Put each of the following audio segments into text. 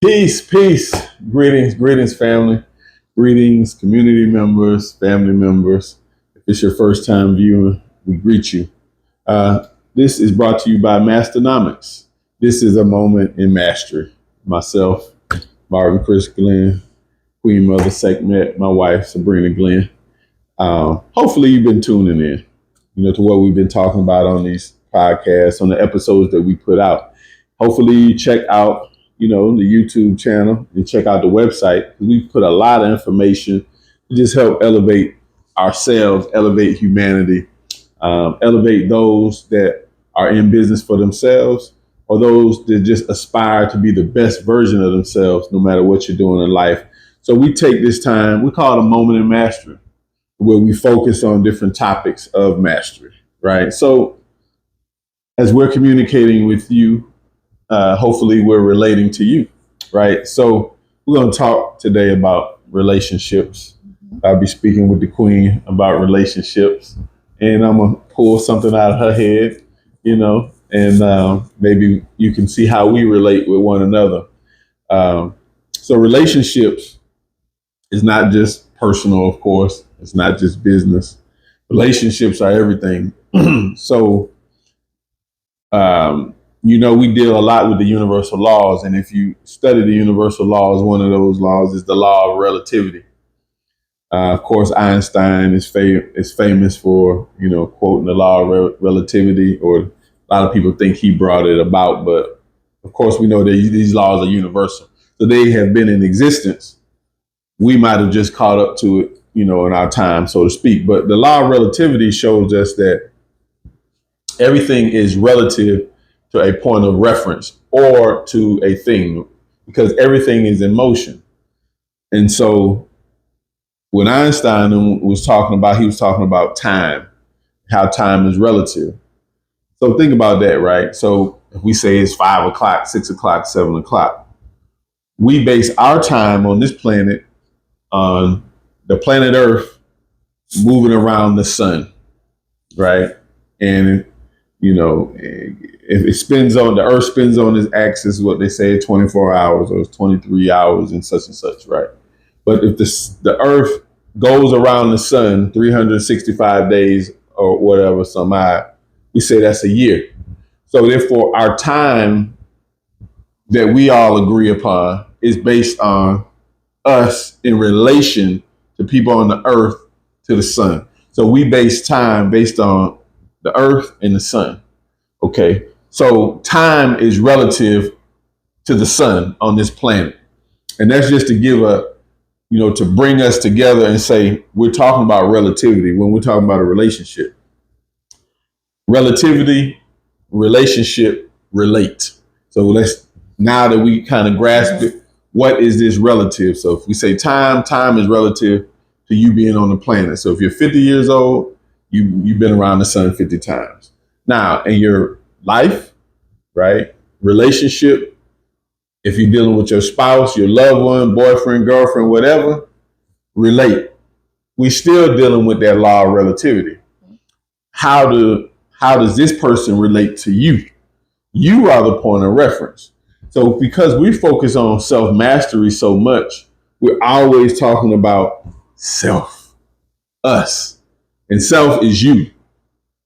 Peace, peace. Greetings, family. Greetings, community members, family members. If it's your first time viewing, we greet you. This is brought to you by Masternomics. This is a moment in mastery. Myself, Marvin Chris Glin, Queen Mother Sekhmet, my wife, Sabrina Glin. Hopefully you've been tuning in, to what we've been talking about on these podcasts, on the episodes that we put out. Hopefully you check out the YouTube channel and check out the website. We put a lot of information to just help elevate ourselves, elevate humanity, elevate those that are in business for themselves or those that just aspire to be the best version of themselves, no matter what you're doing in life. So we take this time, we call it a moment in mastery, where we focus on different topics of mastery, right? So as we're communicating with you, hopefully we're relating to you, right? So we're going to talk today about relationships. I'll be speaking with the Queen about relationships, and I'm going to pull something out of her head, and maybe you can see how we relate with one another. So relationships is not just personal, of course. It's not just business. Relationships are everything. So, we deal a lot with the universal laws. And if you study the universal laws, one of those laws is the law of relativity. Of course, Einstein is famous for, quoting the law of relativity, or a lot of people think he brought it about. But of course, we know that these laws are universal. So they have been in existence. We might have just caught up to it, in our time, so to speak. But the law of relativity shows us that everything is relative to a point of reference or to a thing, because everything is in motion. And so when Einstein was talking about time, how time is relative. So think about that, right? So if we say it's 5 o'clock, 6 o'clock, 7 o'clock, we base our time on this planet on the planet Earth moving around the sun, right? And if it spins on the Earth spins on its axis, what they say 24 hours or 23 hours and such, right? But if the Earth goes around the sun 365 days or whatever, we say that's a year. So therefore, our time that we all agree upon is based on us in relation to people on the Earth to the sun. So we base time based on the Earth and the sun. Okay. So time is relative to the sun on this planet. And that's just to give to bring us together and say, we're talking about relativity when we're talking about a relationship. Relativity, relationship, relate. So now that we kind of grasp it, what is this relative? So if we say time is relative to you being on the planet. So if you're 50 years old, you've been around the sun 50 times. Now, in your life, right? Relationship, if you're dealing with your spouse, your loved one, boyfriend, girlfriend, whatever, relate. We still dealing with that law of relativity. How does this person relate to you? You are the point of reference. So because we focus on self-mastery so much, we're always talking about self, us. And self is you.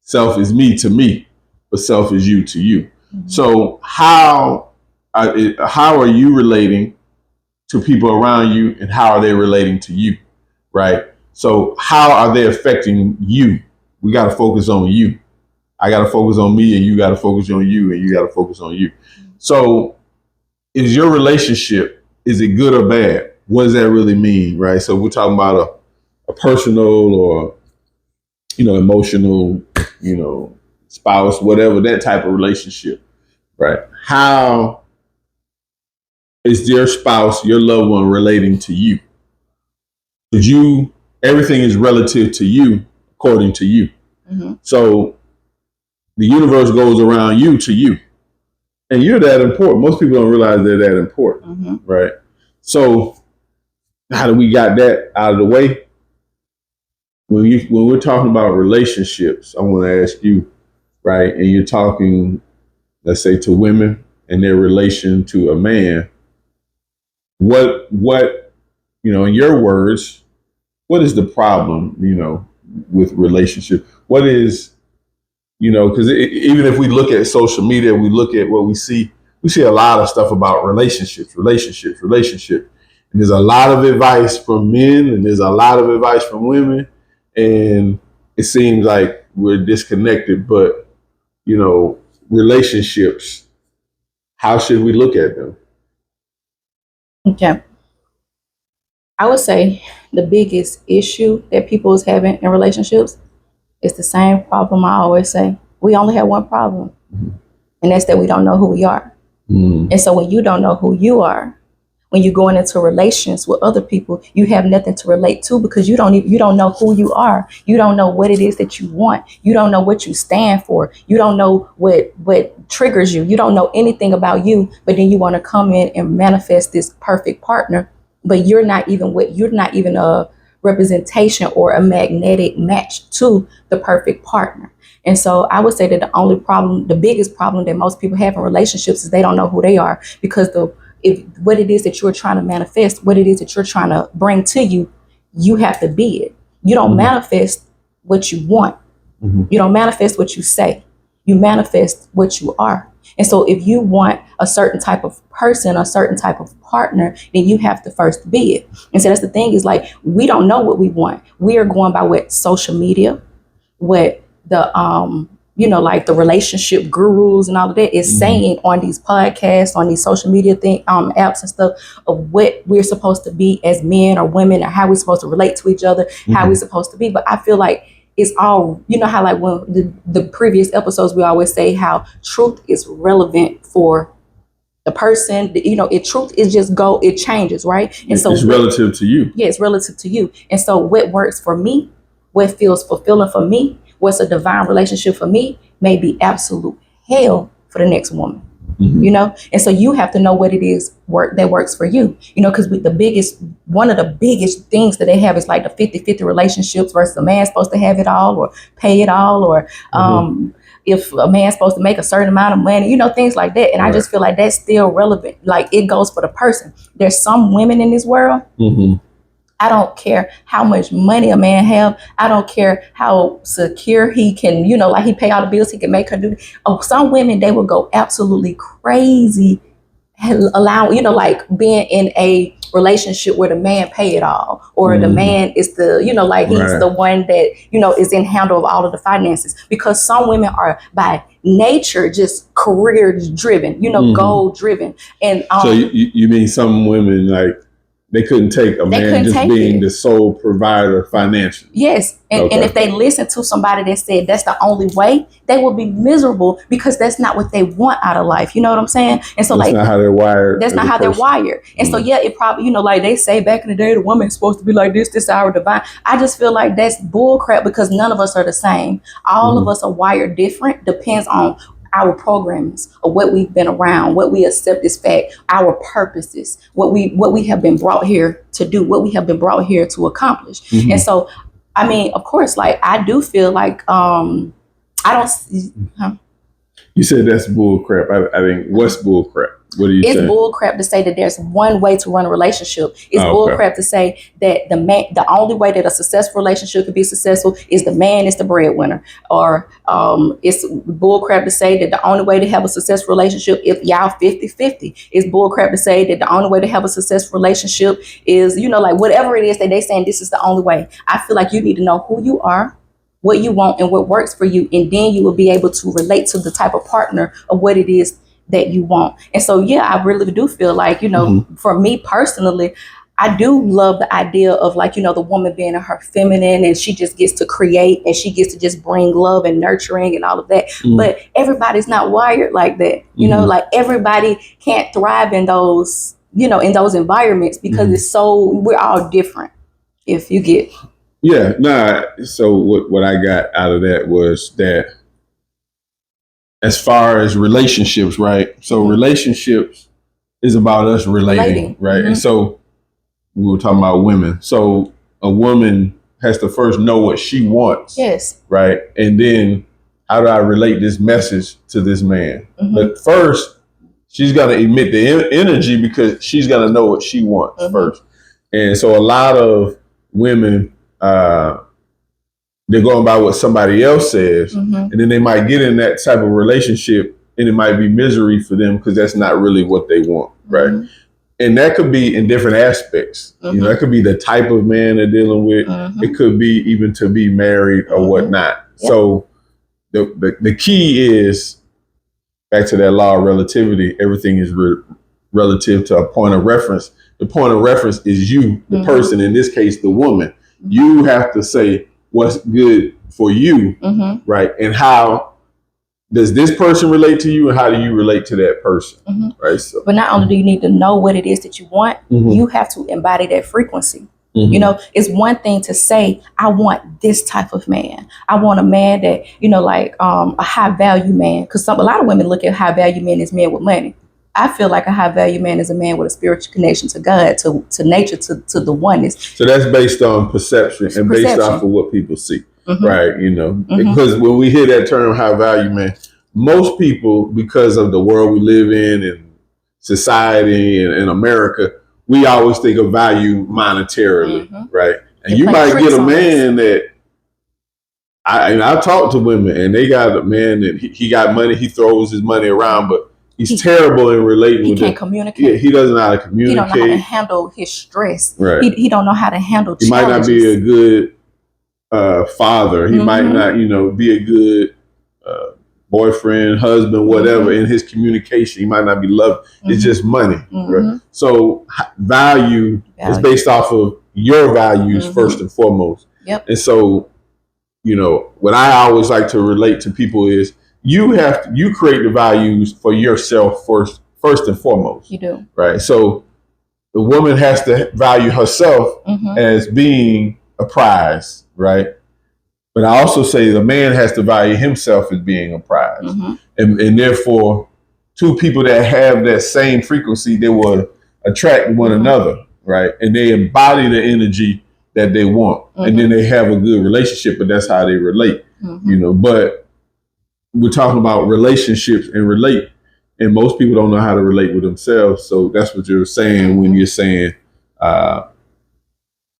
Self is me to me, but self is you to you. Mm-hmm. So how are you relating to people around you, and how are they relating to you, right? So how are they affecting you? We got to focus on you. I got to focus on me, and you got to focus on you, and you got to focus on you. So is your relationship, is it good or bad? What does that really mean, right? So we're talking about a personal or emotional, spouse, whatever, that type of relationship, right? How is your spouse, your loved one, relating to you? Because everything is relative to you, according to you. Mm-hmm. So the universe goes around you to you, and you're that important. Most people don't realize they're that important, mm-hmm. right? So how do we got that out of the way? When we're talking about relationships, I want to ask you, right? And you're talking, let's say, to women and their relation to a man. what, in your words, what is the problem, with relationship? What is, because even if we look at social media, we look at what we see a lot of stuff about relationships. And there's a lot of advice from men and there's a lot of advice from women. And it seems like we're disconnected, but, relationships, how should we look at them? Okay. I would say the biggest issue that people is having in relationships is the same problem I always say. We only have one problem, and that's that we don't know who we are. And so when you don't know who you are, when you're going into relations with other people, you have nothing to relate to because you don't know who you are. You don't know what it is that you want. You don't know what you stand for. You don't know what triggers you. You don't know anything about you, but then you want to come in and manifest this perfect partner, but you're not even a representation or a magnetic match to the perfect partner. And so I would say that the biggest problem that most people have in relationships is they don't know who they are, because what it is that you're trying to manifest, what it is that you're trying to bring to you, you have to be it. You don't manifest what you want. You don't manifest what you say. You manifest what you are. And so if you want a certain type of person, a certain type of partner, then you have to first be it. And so that's the thing, is like, we don't know what we want. We are going by what social media, what the like the relationship gurus and all of that is saying on these podcasts, on these social media apps and stuff, of what we're supposed to be as men or women, or how we're supposed to relate to each other, how we're supposed to be. But I feel like it's all, how like when the previous episodes, we always say how truth is relevant for the person, truth is it changes, right? And so it's relative to you. Yeah, it's relative to you. And so what works for me, what feels fulfilling for me, what's a divine relationship for me, may be absolute hell for the next woman. And so you have to know what it is that works for you, because one of the biggest things that they have is like the 50-50 relationships, versus a man's supposed to have it all or pay it all, or if a man's supposed to make a certain amount of money, things like that. And I just feel like that's still relevant. Like, it goes for the person. There's some women in this world, I don't care how much money a man have. I don't care how secure he can, like he pay all the bills, he can make her do. Oh, some women, they will go absolutely crazy, like being in a relationship where the man pay it all, or the man is the, he's the one that, is in handle of all of the finances. Because some women are by nature just career driven, goal driven. And so you mean some women, like, they couldn't take a man just being the sole provider financially? Yes. And if they listen to somebody that said that's the only way, they will be miserable, because that's not what they want out of life. You know what I'm saying? And so that's not how they're wired. That's not how they're wired. And so, yeah, it probably, like they say back in the day, the woman's supposed to be like this is our divine. I just feel like that's bull crap, because none of us are the same. All of us are wired different. Depends on our programs, or what we've been around, what we accept as fact, our purposes, what we have been brought here to do, what we have been brought here to accomplish. And so, I mean, of course, like, I do feel like I don't. You said that's bull crap. I think, what's bull crap? What are you saying? It's bull crap to say that there's one way to run a relationship. It's bull crap to say that the only way that a successful relationship could be successful is the man is the breadwinner. Or it's bull crap to say that the only way to have a successful relationship if y'all 50-50. It's bull crap to say that the only way to have a successful relationship is, like, whatever it is that they saying, this is the only way. I feel like you need to know who you are, what you want, and what works for you. And then you will be able to relate to the type of partner of what it is that you want. And so, yeah, I really do feel like, for me personally, I do love the idea of, like, the woman being in her feminine, and she just gets to create, and she gets to just bring love and nurturing and all of that. But everybody's not wired like that. Like, everybody can't thrive in those, in those environments, because we're all different, if you get. Yeah, so what I got out of that was that, as far as relationships, right? So relationships is about us relating. Right? And so we were talking about women. So a woman has to first know what she wants. Yes. Right? And then, how do I relate this message to this man? But first, she's going to emit the energy because she's going to know what she wants first. And so a lot of women, they're going by what somebody else says, and then they might get in that type of relationship and it might be misery for them because that's not really what they want, right? And that could be in different aspects. You know, that could be the type of man they're dealing with. It could be even to be married or whatnot. Yep. So the key is, back to that law of relativity, everything is relative to a point of reference. The point of reference is you, the person, in this case, the woman. You have to say what's good for you, right? And how does this person relate to you, and how do you relate to that person, right? So, but not only do you need to know what it is that you want, you have to embody that frequency. You know, it's one thing to say, I want this type of man. I want a man that, you know, like a high value man. Because a lot of women look at high value men as men with money. I feel like a high value man is a man with a spiritual connection to God, to nature, to the oneness. So that's based on perception and based off of what people see, right? You know, because when we hear that term high value man, most people, because of the world we live in and society and in America, we always think of value monetarily, right? And you might get a man that I talk to women and they got a man that he got money, he throws his money around, but he's terrible in relating with them. He can't communicate. Yeah, he doesn't know how to communicate. He don't know how to handle his stress. Right. He don't know how to handle challenges. He might not be a good father. He might not, you know, be a good boyfriend, husband, whatever, in his communication. He might not be loved. It's just money. Right? So value is based off of your values first and foremost. Yep. And so, you know, what I always like to relate to people is you create the values for yourself first and foremost. You do. Right. So the woman has to value herself as being a prize, right? But I also say the man has to value himself as being a prize. And therefore, two people that have that same frequency, they will attract one another, right? And they embody the energy that they want. And then they have a good relationship, but that's how they relate, you know. But we're talking about relationships and relate. And most people don't know how to relate with themselves. So that's what you're saying when you're saying,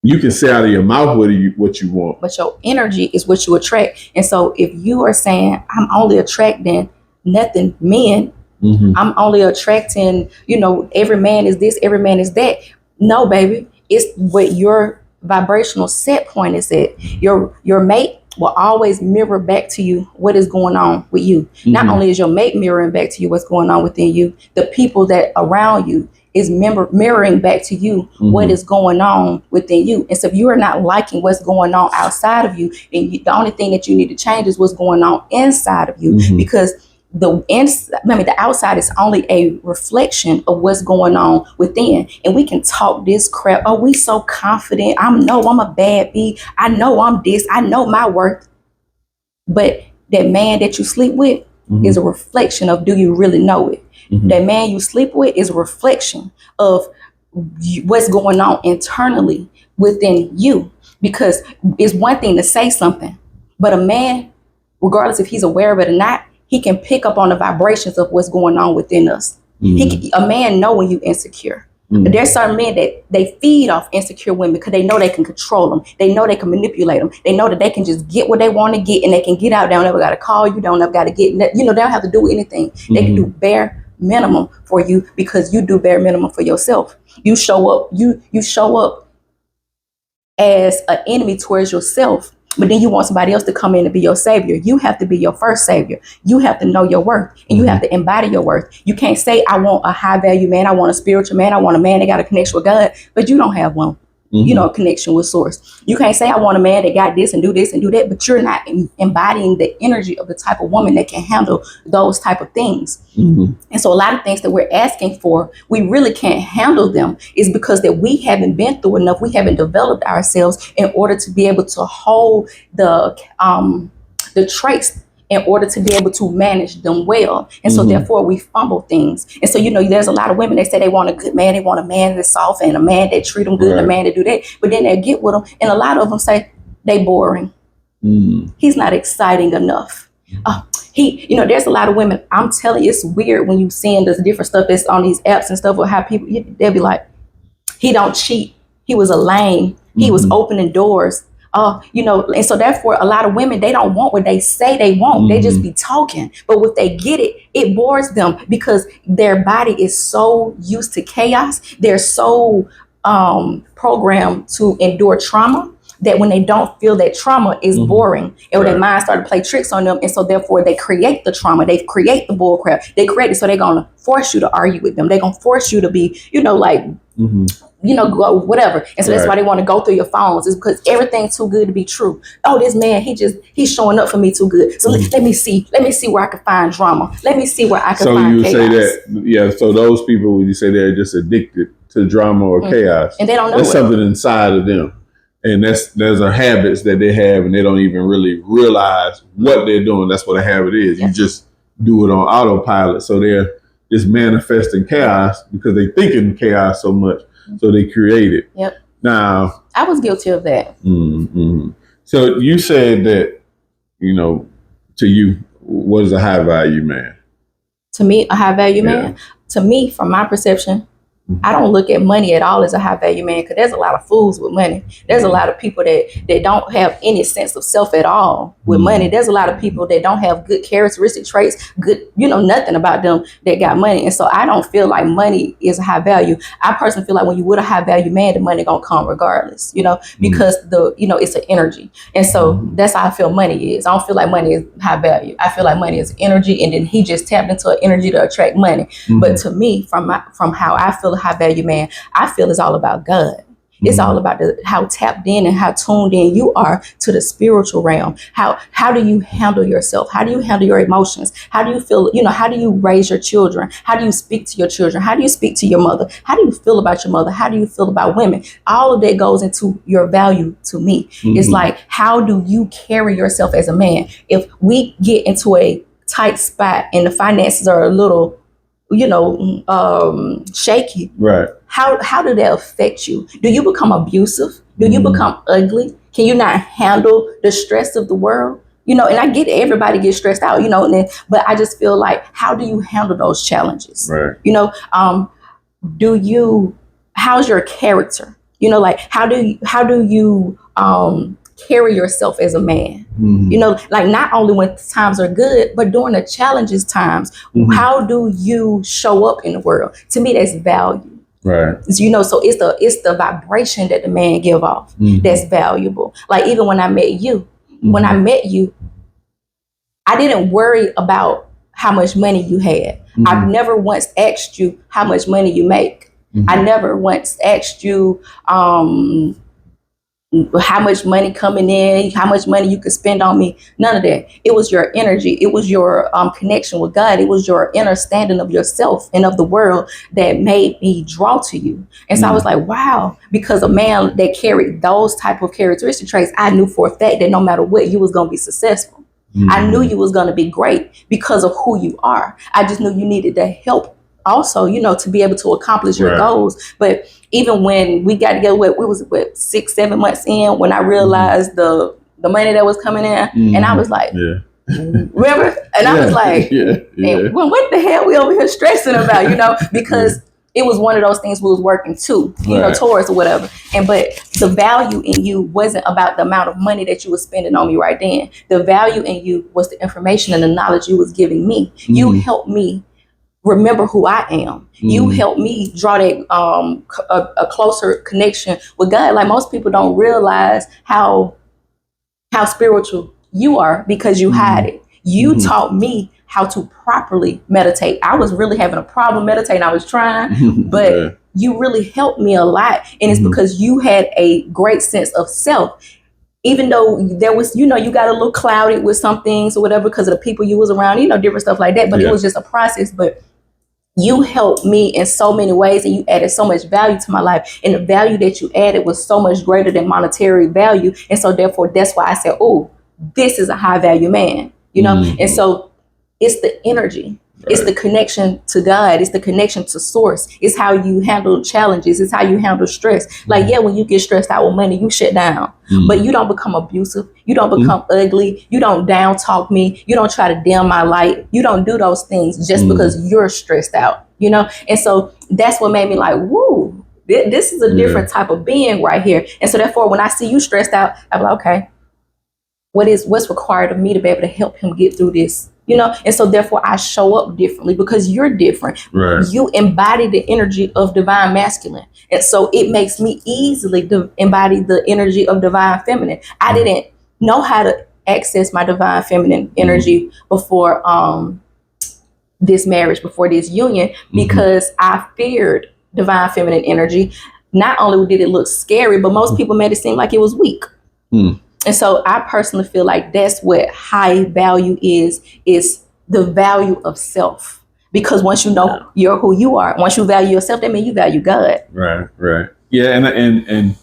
you can say out of your mouth what you want. But your energy is what you attract. And so if you are saying, I'm only attracting nothing men, I'm only attracting, you know, every man is this, every man is that. No, baby, it's what your vibrational set point is at. Your mate will always mirror back to you what is going on with you. Not only is your mate mirroring back to you what's going on within you, the people that around you is mirroring back to you what is going on within you. And so if you are not liking what's going on outside of you, and the only thing that you need to change is what's going on inside of you, because the outside is only a reflection of what's going on within. And we can talk this crap. Oh, we so confident. I'm a bad bee. I know I'm this. I know my worth. But that man that you sleep with is a reflection of, do you really know it? That man you sleep with is a reflection of what's going on internally within you. Because it's one thing to say something, but a man, regardless if he's aware of it or not, he can pick up on the vibrations of what's going on within us. A man know when you insecure. But there's certain men that they feed off insecure women because they know they can control them. They know they can manipulate them. They know that they can just get what they want to get and they can get out. They don't ever got to call you. Don't ever got to get, you know, they don't have to do anything. They can do bare minimum for you because you do bare minimum for yourself. You show up, you show up as an enemy towards yourself. But then you want somebody else to come in and be your savior. You have to be your first savior. You have to know your worth and you have to embody your worth. You can't say, I want a high value man. I want a spiritual man. I want a man that got a connection with God, but you don't have one. You know, a connection with source. You can't say I want a man that got this and do that, but you're not embodying the energy of the type of woman that can handle those type of things. And so a lot of things that we're asking for, we really can't handle them is because that we haven't been through enough. We haven't developed ourselves in order to be able to hold the traits in order to be able to manage them well. And so therefore we fumble things. And so, you know, there's a lot of women, they say they want a good man. They want a man that's soft and a man that treat them good, and a man that do that. But then they get with them. And a lot of them say they boring. He's not exciting enough. there's a lot of women. I'm telling you, it's weird when you seeing this different stuff that's on these apps and stuff, or how people, they'll be like, he don't cheat. He was a lame. He was opening doors. And so therefore, a lot of women, they don't want what they say they want. They just be talking. But if they get it, it bores them because their body is so used to chaos. They're so programmed to endure trauma that when they don't feel that trauma is boring, and their mind started to play tricks on them. And so therefore they create the trauma, they create the bull crap, they create it. So they're going to force you to argue with them. They're going to force you to be, go whatever. And so that's why they want to go through your phones, is because everything's too good to be true. Oh, this man, he's showing up for me too good. So let me see where I can find drama. Let me see where I can find chaos. So you would say so those people, would you say they're just addicted to drama or chaos? And they don't know that's something inside of them. And there's a habits that they have, and they don't even really realize what they're doing. That's what a habit is. You just do it on autopilot. So they're just manifesting chaos because they think in chaos so much. So they create it. Yep. Now, I was guilty of that. So you said that, to you, what is a high value man? To me, a high value man, to me, from my perception, I don't look at money at all as a high value man, because there's a lot of fools with money. There's a lot of people that don't have any sense of self at all with money. There's a lot of people that don't have good characteristic traits, good, nothing about them that got money. And so I don't feel like money is a high value. I personally feel like when you with a high value man, the money gonna come regardless, because it's an energy. And so that's how I feel money is. I don't feel like money is high value. I feel like money is energy, and then he just tapped into an energy to attract money. But to me, from how I feel a high value man, I feel it's all about God. It's all about how tapped in and how tuned in you are to the spiritual realm. How do you handle yourself? How do you handle your emotions? How do you feel? How do you raise your children? How do you speak to your children? How do you speak to your mother? How do you feel about your mother? How do you feel about women? All of that goes into your value to me. It's like, how do you carry yourself as a man? If we get into a tight spot and the finances are a little shaky. Right. How do that affect you? Do you become abusive? Do you become ugly? Can you not handle the stress of the world? And I get it, everybody gets stressed out, but I just feel like, how do you handle those challenges? Right. How's your character? How do you carry yourself as a man? Not only when times are good, but during the challenges times, how do you show up in the world? To me, that's value. Right. So it's the vibration that the man give off that's valuable. Like, even when I met you, I didn't worry about how much money you had. I've never once asked you how much money you make. I never once asked you how much money coming in, how much money you could spend on me. None of that. It was your energy. It was your connection with God. It was your understanding of yourself and of the world that made me draw to you. And so I was like, wow, because a man that carried those type of characteristic traits, I knew for a fact that no matter what, you was going to be successful. I knew you was going to be great because of who you are. I just knew you needed the help also, to be able to accomplish your goals. But even when we got together, we was 6-7 months in, when I realized the money that was coming in, and I was like, remember? And I was like, well, what the hell we over here stressing about, because it was one of those things we was working to, towards or whatever. But the value in you wasn't about the amount of money that you were spending on me right then. The value in you was the information and the knowledge you was giving me. You helped me remember who I am. You help me draw that a closer connection with God. Like, most people don't realize how spiritual you are because you hide it. You taught me how to properly meditate. I was really having a problem meditating. I was trying, but you really helped me a lot. And it's because you had a great sense of self. Even though there was, you got a little clouded with some things or whatever because of the people you was around, different stuff like that. But it was just a process. But you helped me in so many ways, and you added so much value to my life. And the value that you added was so much greater than monetary value. And so therefore, that's why I said, oh, this is a high value man, And so it's the energy. It's the connection to God. It's the connection to source. It's how you handle challenges. It's how you handle stress. Like, yeah, when you get stressed out with money, you shut down. But you don't become abusive. You don't become ugly. You don't down talk me. You don't try to dim my light. You don't do those things just because you're stressed out, you know? And so that's what made me like, woo, this is a different type of being right here. And so therefore, when I see you stressed out, I'm like, okay, what's required of me to be able to help him get through this? You know, and so therefore I show up differently because you're different. Right. You embody the energy of divine masculine. And so it makes me easily embody the energy of divine feminine. I didn't know how to access my divine feminine energy before this marriage, before this union, because I feared divine feminine energy. Not only did it look scary, but most people made it seem like it was weak. And so I personally feel like that's what high value is the value of self. Because once you know you're who you are, once you value yourself, that means you value God. Right. Yeah, and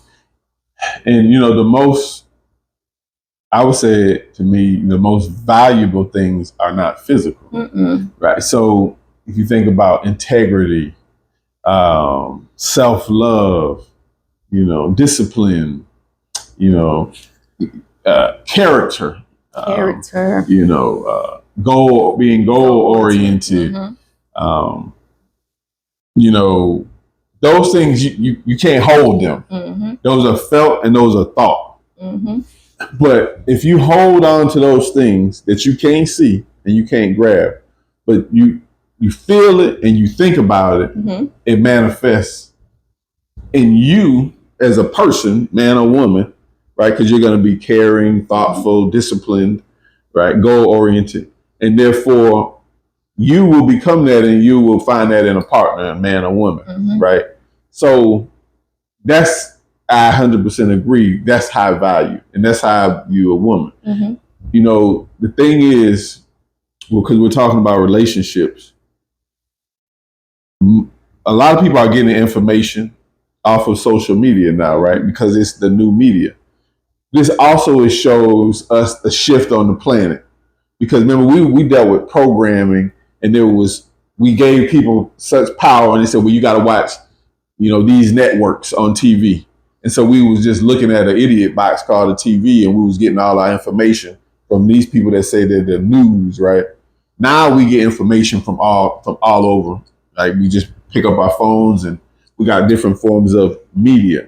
you know, the most, I would say to me, the most valuable things are not physical. Right. So if you think about integrity, self-love, you know, discipline, you know, character, you know, being goal oriented, you know, those things you can't hold them. Those are felt and those are thought. But if you hold on to those things that you can't see and you can't grab, but you feel it and you think about it, it manifests in you as a person, man or woman, right? Because you're going to be caring, thoughtful, disciplined, right? Goal-oriented. And therefore, you will become that and you will find that in a partner, a man or woman, right? So that's, I 100% agree, that's high value. And that's how I view a woman. You know, the thing is, because we're talking about relationships, a lot of people are getting information off of social media now, right? Because it's the new media. This also shows us the shift on the planet. Because remember, we dealt with programming, and we gave people such power, and they said, well, you got to watch, you know, these networks on TV. And so we was just looking at an idiot box called a TV, and we was getting all our information from these people that say they're the news, right? Now we get information from all over. Like, we just pick up our phones, and we got different forms of media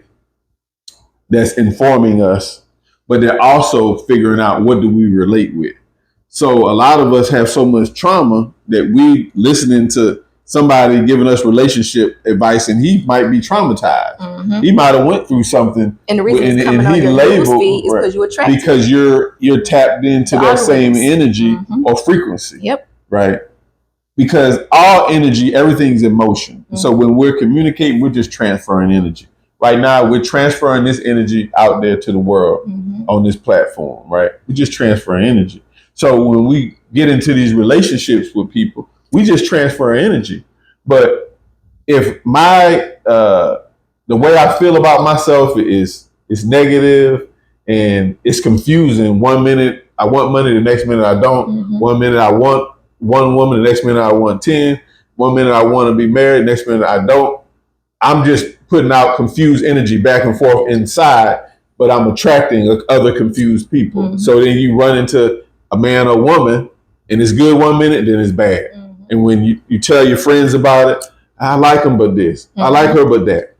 that's informing us, but they're also figuring out what do we relate with. So a lot of us have so much trauma that we listening to somebody giving us relationship advice, and he might be traumatized. He might have went through something, and the reason it's coming on your news feed is because you're attracted. Because you're tapped into that same energy or frequency. Right. Because all energy, everything's in motion. So when we're communicating, we're just transferring energy. Right now, we're transferring this energy out there to the world on this platform, right? We're just transferring energy. So when we get into these relationships with people, we just transfer energy. But if the way I feel about myself is negative and it's confusing. 1 minute I want money, the next minute I don't. 1 minute I want one woman, the next minute I want 10. 1 minute I want to be married, the next minute I don't. I'm just putting out confused energy back and forth inside, but I'm attracting other confused people. So then you run into a man or woman, and it's good 1 minute, then it's bad. And when you tell your friends about it, I like him but this, I like her but that,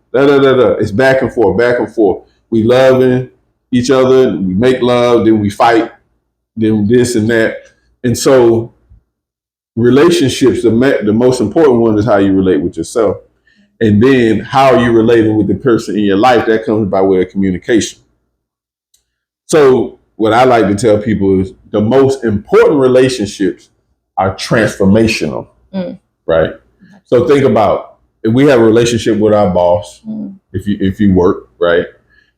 it's back and forth, back and forth. We loving each other, we make love, then we fight, then this and that. And so relationships, the most important one is how you relate with yourself. And then how you relating with the person in your life, that comes by way of communication. So what I like to tell people is the most important relationships are transformational, right? So think about, if we have a relationship with our boss, if you work, right?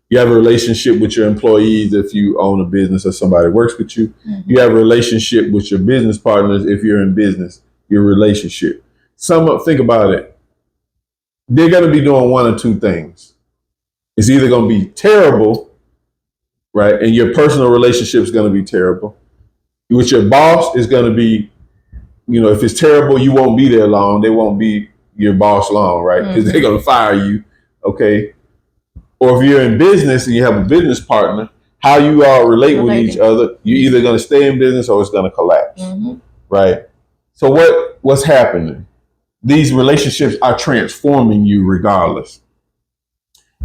You have a relationship with your employees if you own a business or somebody works with you. You have a relationship with your business partners if you're in business, your relationship. Think about it. They're going to be doing one or two things. It's either going to be terrible, right? And your personal relationship is going to be terrible. With your boss, it's going to be if it's terrible, you won't be there long. They won't be your boss long, right? Because they're going to fire you. Okay. Or if you're in business and you have a business partner, how you all relate with each other, you're either going to stay in business or it's going to collapse, right? So what's happening? These relationships are transforming you regardless.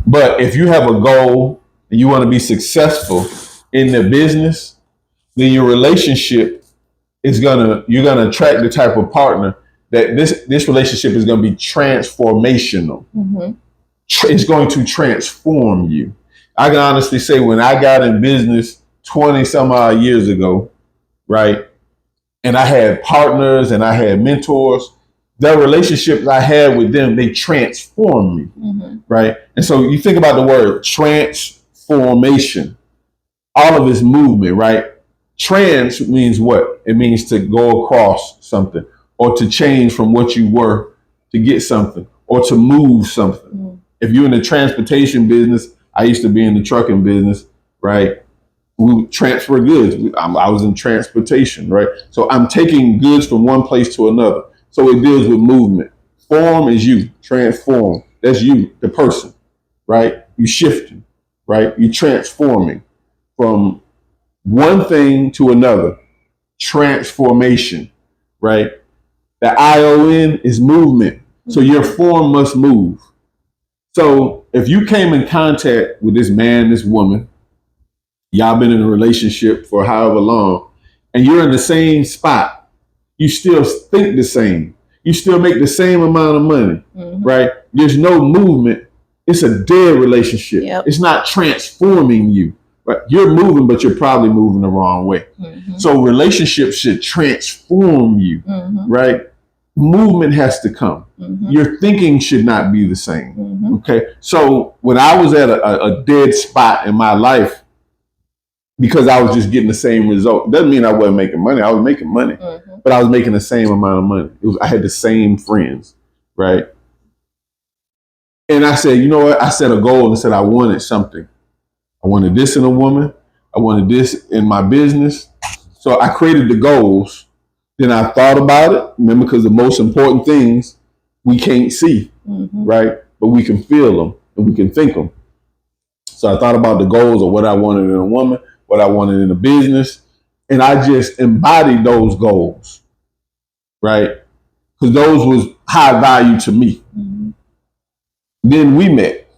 But if you have a goal and you want to be successful in the business, then your relationship you're gonna attract the type of partner that this relationship is going to be transformational. It's going to transform you. I can honestly say when I got in business 20 some odd years ago, right? And I had partners and I had mentors, the relationships I had with them, they transformed me, right? And so you think about the word transformation, all of this movement, right? Trans means what? It means to go across something or to change from what you were to get something or to move something. If you're in the transportation business, I used to be in the trucking business, right? We transfer goods. I was in transportation, right? So I'm taking goods from one place to another. So it deals with movement. Form is you, transform. That's you, the person, right? You shifting, right? You transforming from one thing to another. Transformation, right? The ION is movement. So your form must move. So if you came in contact with this man, this woman, y'all been in a relationship for however long, and you're in the same spot, you still think the same. You still make the same amount of money, right? There's no movement. It's a dead relationship. It's not transforming you, right? You're moving, but you're probably moving the wrong way. So relationships should transform you, right? Movement has to come. Your thinking should not be the same. Okay. So when I was at a dead spot in my life, because I was just getting the same result, doesn't mean I wasn't making money. I was making money, but I was making the same amount of money. I had the same friends, right? And I said, you know what? I set a goal and said I wanted something. I wanted this in a woman. I wanted this in my business. So I created the goals. Then I thought about it. Remember, because the most important things we can't see, right? But we can feel them and we can think them. So I thought about the goals of what I wanted in a woman, what I wanted in a business, and I just embodied those goals, right? Because those was high value to me. Then we met,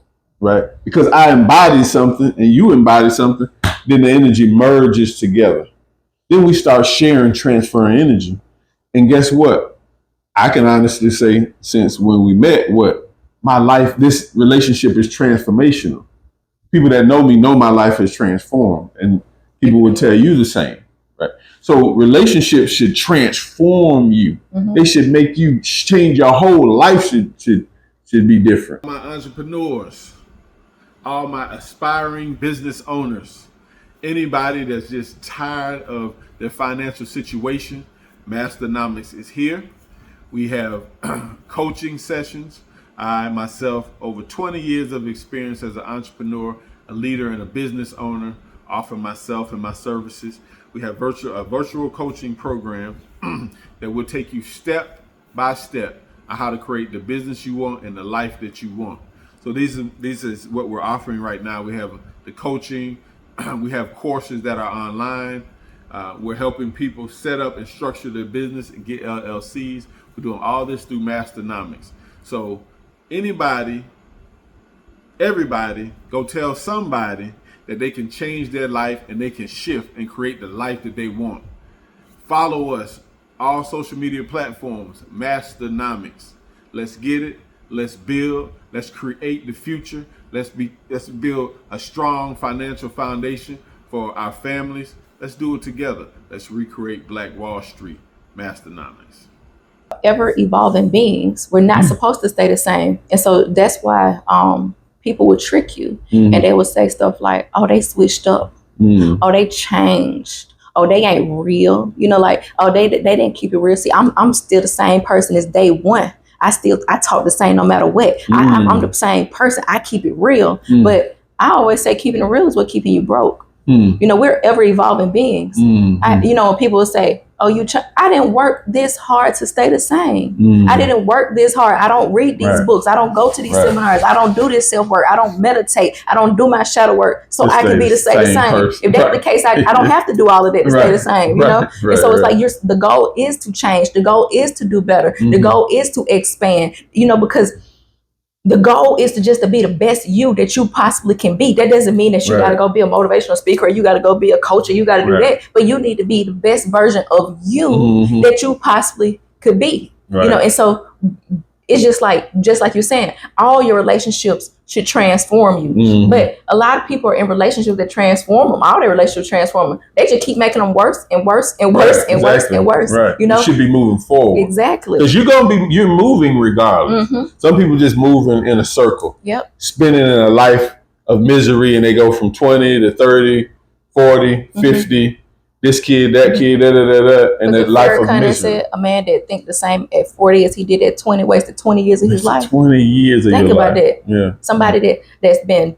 right? Because I embodied something and you embodied something, then the energy merges together. Then we start sharing, transferring energy. And guess what? I can honestly say since when we met, my life, this relationship is transformational. People that know me know my life has transformed, and people would tell you the same, right? So relationships should transform you. They should make you change. Your whole life should be different. My entrepreneurs, all my aspiring business owners, anybody that's just tired of their financial situation, Masternomics is here. We have coaching sessions. I myself, over 20 years of experience as an entrepreneur, a leader, and a business owner, offer myself and my services. We have a virtual coaching program that will take you step by step on how to create the business you want and the life that you want. So this is what we're offering right now. We have the coaching. We have courses that are online. We're helping people set up and structure their business and get LLCs. We're doing all this through Masternomics. So everybody, go tell somebody that they can change their life and they can shift and create the life that they want. Follow us, all social media platforms, Masternomics. Let's get it. Let's build. Let's create the future. Let's build a strong financial foundation for our families. Let's do it together. Let's recreate Black Wall Street. Masternomics. Ever evolving beings, we're not supposed to stay the same, and so that's why people would trick you, and they would say stuff like, "Oh, they switched up. Oh, they changed. Oh, they ain't real. Like, oh, they didn't keep it real. See, I'm still the same person as day one. I talk the same no matter what. I'm the same person. I keep it real. But I always say keeping it real is what keeping you broke. We're ever evolving beings. When people will say, oh, I didn't work this hard to stay the same. Mm. I didn't work this hard. I don't read these Right. books. I don't go to these Right. seminars. I don't do this self-work. I don't meditate. I don't do my shadow work. So To I can be the same. person. If that's the case, I don't have to do all of that to stay the same, you know? Right. And so it's like the goal is to change. The goal is to do better. Mm-hmm. The goal is to expand, you know, because the goal is to be the best you that you possibly can be. That doesn't mean that you got to go be a motivational speaker, or you got to go be a coach, or you got to do that. But you need to be the best version of you that you possibly could be. You know, and so it's just like you're saying, all your relationships should transform you. But a lot of people are in relationships that transform them. All their relationships transform them. They just keep making them worse and worse and worse and worse and worse. Right. You know, you should be moving forward. Exactly. Because you're moving regardless. Some people just moving in a circle. Yep. Spinning in a life of misery, and they go from 20 to 30, 40, 50. This kid, that kid, and the life of misery. Said a man that think the same at 40 as he did at 20 wasted 20 years of his life. 20 years of Think your life. about that. Yeah. Somebody that's been,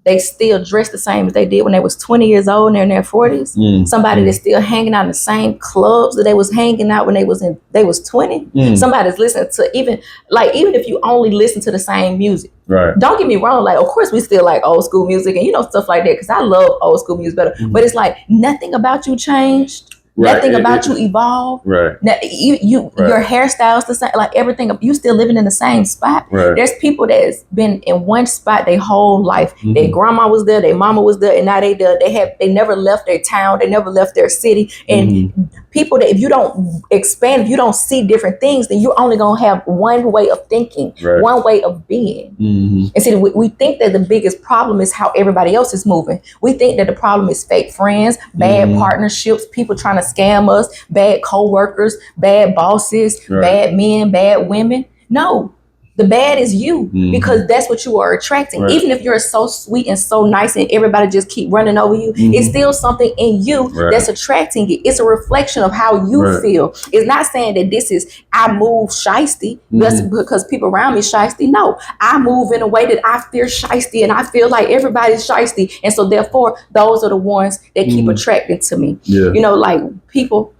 they still dress the same as they did when they was 20 years old and they're in their 40s. Somebody that's still hanging out in the same clubs that they was hanging out when they was 20. Somebody's listening to even if you only listen to the same music. Right. Don't get me wrong. Like, of course, we still like old school music and, you know, stuff like that, because I love old school music better. But it's like nothing about you changed. Right. Nothing about you evolved. Right. Now, your hairstyle's the same. Like everything, you still living in the same spot. Right. There's people that's been in one spot their whole life. Their grandma was there, their mama was there, and now they there. They never left their town. They never left their city. And people that, if you don't expand, if you don't see different things, then you're only gonna have one way of thinking, one way of being. And see, we think that the biggest problem is how everybody else is moving. We think that the problem is fake friends, bad partnerships, people trying to scam us, bad co-workers, bad bosses, bad men, bad women. No, the bad is you, because that's what you are attracting. Even if you're so sweet and so nice and everybody just keep running over you, it's still something in you that's attracting it. It's a reflection of how you feel. It's not saying that this is, I move shiesty because people around me shiesty. No, I move in a way that I feel shiesty and I feel like everybody's shiesty. And so therefore, those are the ones that keep attracting to me. You know, like people,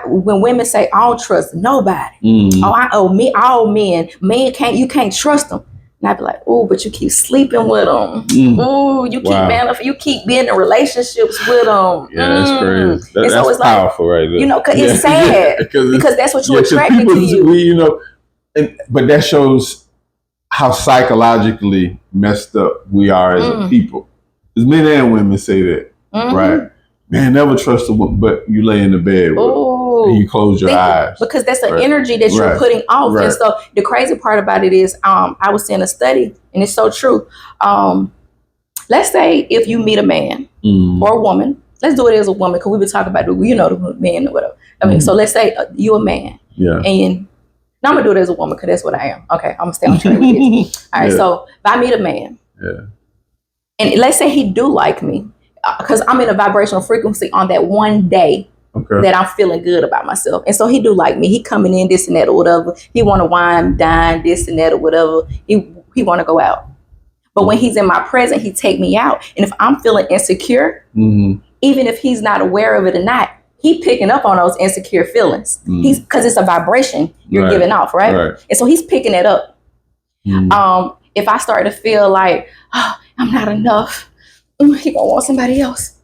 when women say, I don't trust nobody. All men, you can't trust them. And I'd be like, oh, but you keep sleeping with them. Oh, you keep being in relationships with them. Yeah, that's crazy. That's it's powerful, right there. You know, cause it's sad because that's what you're attracting to you. You know, but that shows how psychologically messed up we are as a people. Because men and women say that, right? Man, never trust a woman, but you lay in the bed with her and you close your eyes. Because that's an energy that you're putting off. And so the crazy part about it is, I was seeing a study, and it's so true. Let's say if you meet a man or a woman, let's do it as a woman, because we've been talking about, you know, the men or whatever. I mean, so let's say you a man. And now I'm going to do it as a woman, because that's what I am. Okay, I'm going to stay on track with this. All right, so if I meet a man, and let's say he do like me, because I'm in a vibrational frequency on that one day that I'm feeling good about myself. And so he do like me. He coming in this and that or whatever. He want to wine, dine, this and that or whatever. He want to go out. But when he's in my presence, he take me out. And if I'm feeling insecure, even if he's not aware of it or not, he picking up on those insecure feelings. Because it's a vibration you're giving off, right? And so he's picking it up. If I start to feel like, oh, I'm not enough, he gonna want somebody else.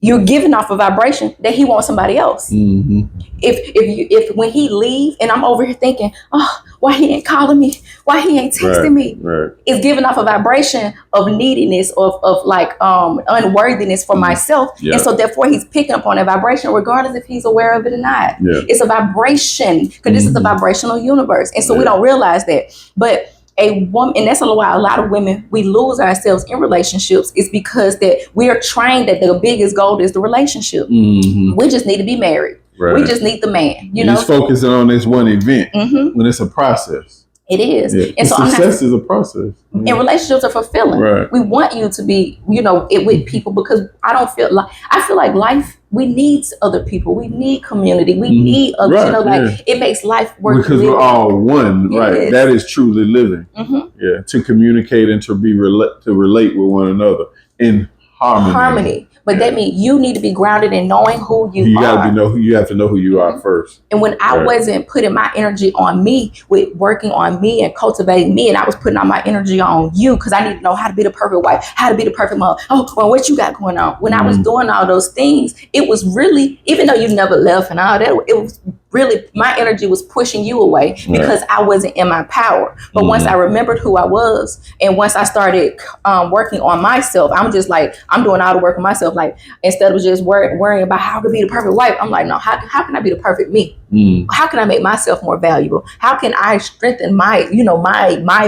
You're giving off a vibration that he wants somebody else. If when he leave and I'm over here thinking, oh, why he ain't calling me? Why he ain't texting me? It's giving off a vibration of neediness, of like unworthiness for myself. And so therefore he's picking up on that vibration, regardless if he's aware of it or not. It's a vibration, because this is a vibrational universe. And so we don't realize that. But a woman, and that's why a lot of women, we lose ourselves in relationships, is because that we are trained that the biggest goal is the relationship. We just need to be married. We just need the man. You know, just focusing on this one event when it's a process. It is. And so success is a process. And relationships are fulfilling. We want you to be, you know, with people, because I feel like life, we need other people. We need community. We need others. You know, like it makes life work. Because we're all one, right? That is truly living. To communicate and to relate with one another in harmony. But that means you need to be grounded in knowing who you are. You have to know who you are first. And when I wasn't putting my energy on me, with working on me and cultivating me, and I was putting all my energy on you because I need to know how to be the perfect wife, how to be the perfect mom. Oh, well, what you got going on? When I was doing all those things, it was really, even though you never left and all that, it was really, my energy was pushing you away because I wasn't in my power. But once I remembered who I was, and once I started working on myself, I'm just like, I'm doing all the work on myself. Like, instead of just worrying about how to be the perfect wife, I'm like, no, how can I be the perfect me? How can I make myself more valuable? How can I strengthen my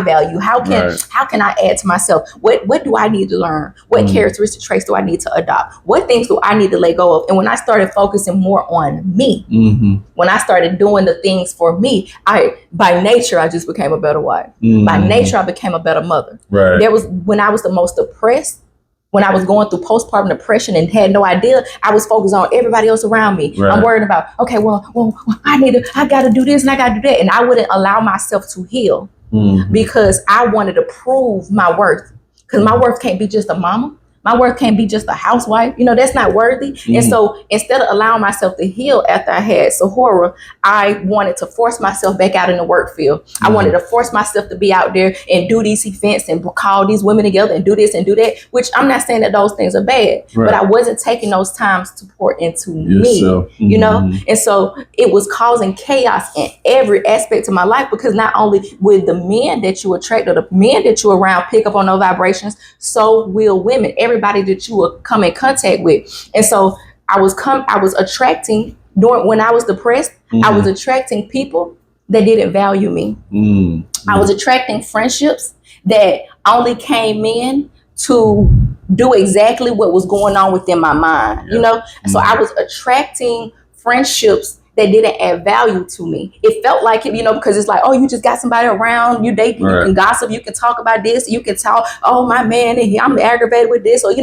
value? How can I add to myself? What do I need to learn? What characteristic traits do I need to adopt? What things do I need to let go of? And when I started focusing more on me, when I started doing the things for me, by nature, I just became a better wife. By nature, I became a better mother. There was, when I was the most depressed, when I was going through postpartum depression and had no idea, I was focused on everybody else around me. I'm worried about, okay, well, I got to do this and I got to do that. And I wouldn't allow myself to heal because I wanted to prove my worth. Because my worth can't be just a mama. My worth can't be just a housewife. That's not worthy. And so instead of allowing myself to heal after I had Sahara, I wanted to force myself back out in the work field. I wanted to force myself to be out there and do these events and call these women together and do this and do that, which I'm not saying that those things are bad, but I wasn't taking those times to pour into me, And so it was causing chaos in every aspect of my life, because not only would the men that you attract or the men that you're around pick up on those vibrations, so will women. Everybody that you will come in contact with. And so I was attracting, when I was depressed, I was attracting people that didn't value me. I was attracting friendships that only came in to do exactly what was going on within my mind, So I was attracting friendships that didn't add value to me. It felt like it, because it's like, oh, you just got somebody around, you date, you can gossip, you can talk about this, you can talk, oh, my man, I'm aggravated with this, or,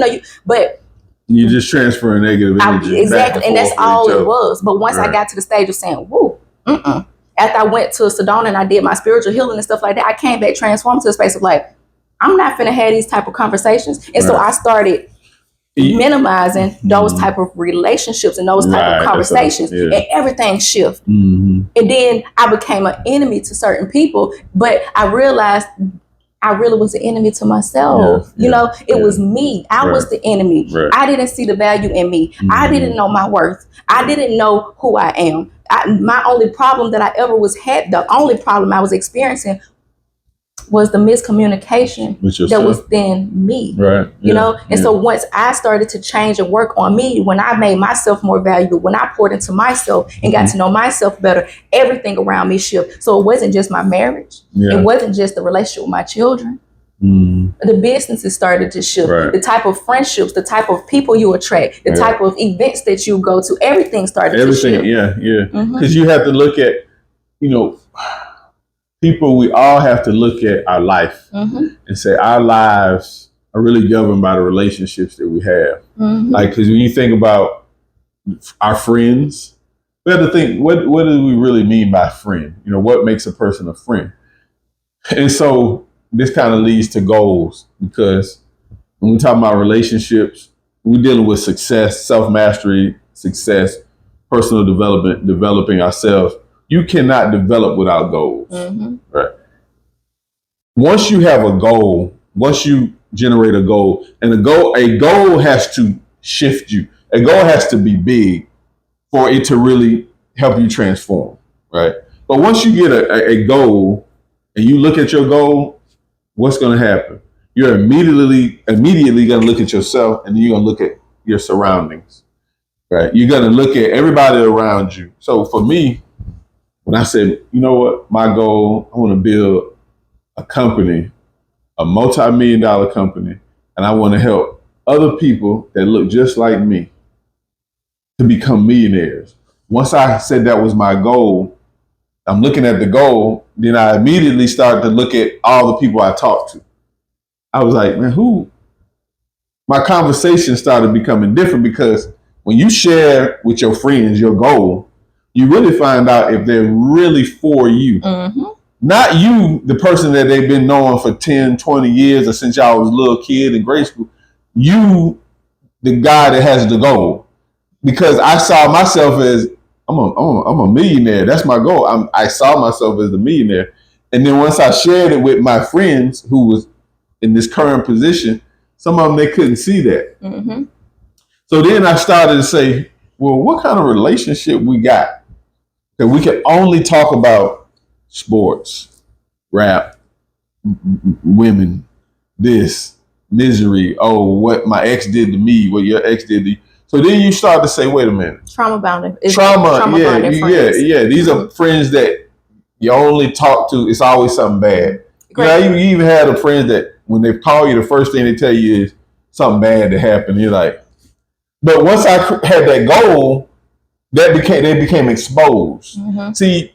but you just transfer negative energy. Exactly. And that's all it was. But once I got to the stage of saying, woo, after I went to Sedona and I did my spiritual healing and stuff like that, I came back transformed to a space of like, I'm not finna have these type of conversations. And so I started minimizing those type of relationships and those type of conversations, and everything shift. And then I became an enemy to certain people, but I realized I really was an enemy to myself. It was me. I was the enemy. I didn't see the value in me. I didn't know my worth. I didn't know who I am. My only problem that I ever the only problem I was experiencing was the miscommunication that was then me, And so once I started to change and work on me, when I made myself more valuable, when I poured into myself and got to know myself better, everything around me shifted. So it wasn't just my marriage. It wasn't just the relationship with my children. The businesses started to shift. The type of friendships, the type of people you attract, the type of events that you go to, everything started to shift. Because you have to look at, people, we all have to look at our life and say our lives are really governed by the relationships that we have. Like, because when you think about our friends, we have to think, what do we really mean by friend? What makes a person a friend? And so this kind of leads to goals, because when we talk about relationships, we're dealing with success, self-mastery, success, personal development, developing ourselves. You cannot develop without goals, right? Once you have a goal, once you generate a goal, and a goal has to shift you. A goal has to be big for it to really help you transform, right? But once you get a goal and you look at your goal, what's going to happen? You're immediately going to look at yourself, and then you're going to look at your surroundings, right? You're going to look at everybody around you. So for me, when I said, you know what, my goal, I want to build a company, a multi-million-dollar company, and I want to help other people that look just like me to become millionaires. Once I said that was my goal, I'm looking at the goal, then I immediately started to look at all the people I talked to. I was like, man, my conversation started becoming different, because when you share with your friends your goal, you really find out if they're really for you. Not you, the person that they've been knowing for 10, 20 years, or since y'all was a little kid in grade school. You the guy that has the goal, because I saw myself as I'm a millionaire. That's my goal. I saw myself as the millionaire, and then once I shared it with my friends who was in this current position, some of them they couldn't see that. Mm-hmm. So then I started to say, well, what kind of relationship we got? That we can only talk about sports, rap, women, this, misery, oh, what my ex did to me, what your ex did to you. So then you start to say, wait a minute. Trauma bonding. Trauma yeah. These are friends that you only talk to, it's always something bad. Great. You even had a friend that when they call you, the first thing they tell you is something bad that happened. You're like, but once I had that goal, they became exposed. Mm-hmm. See,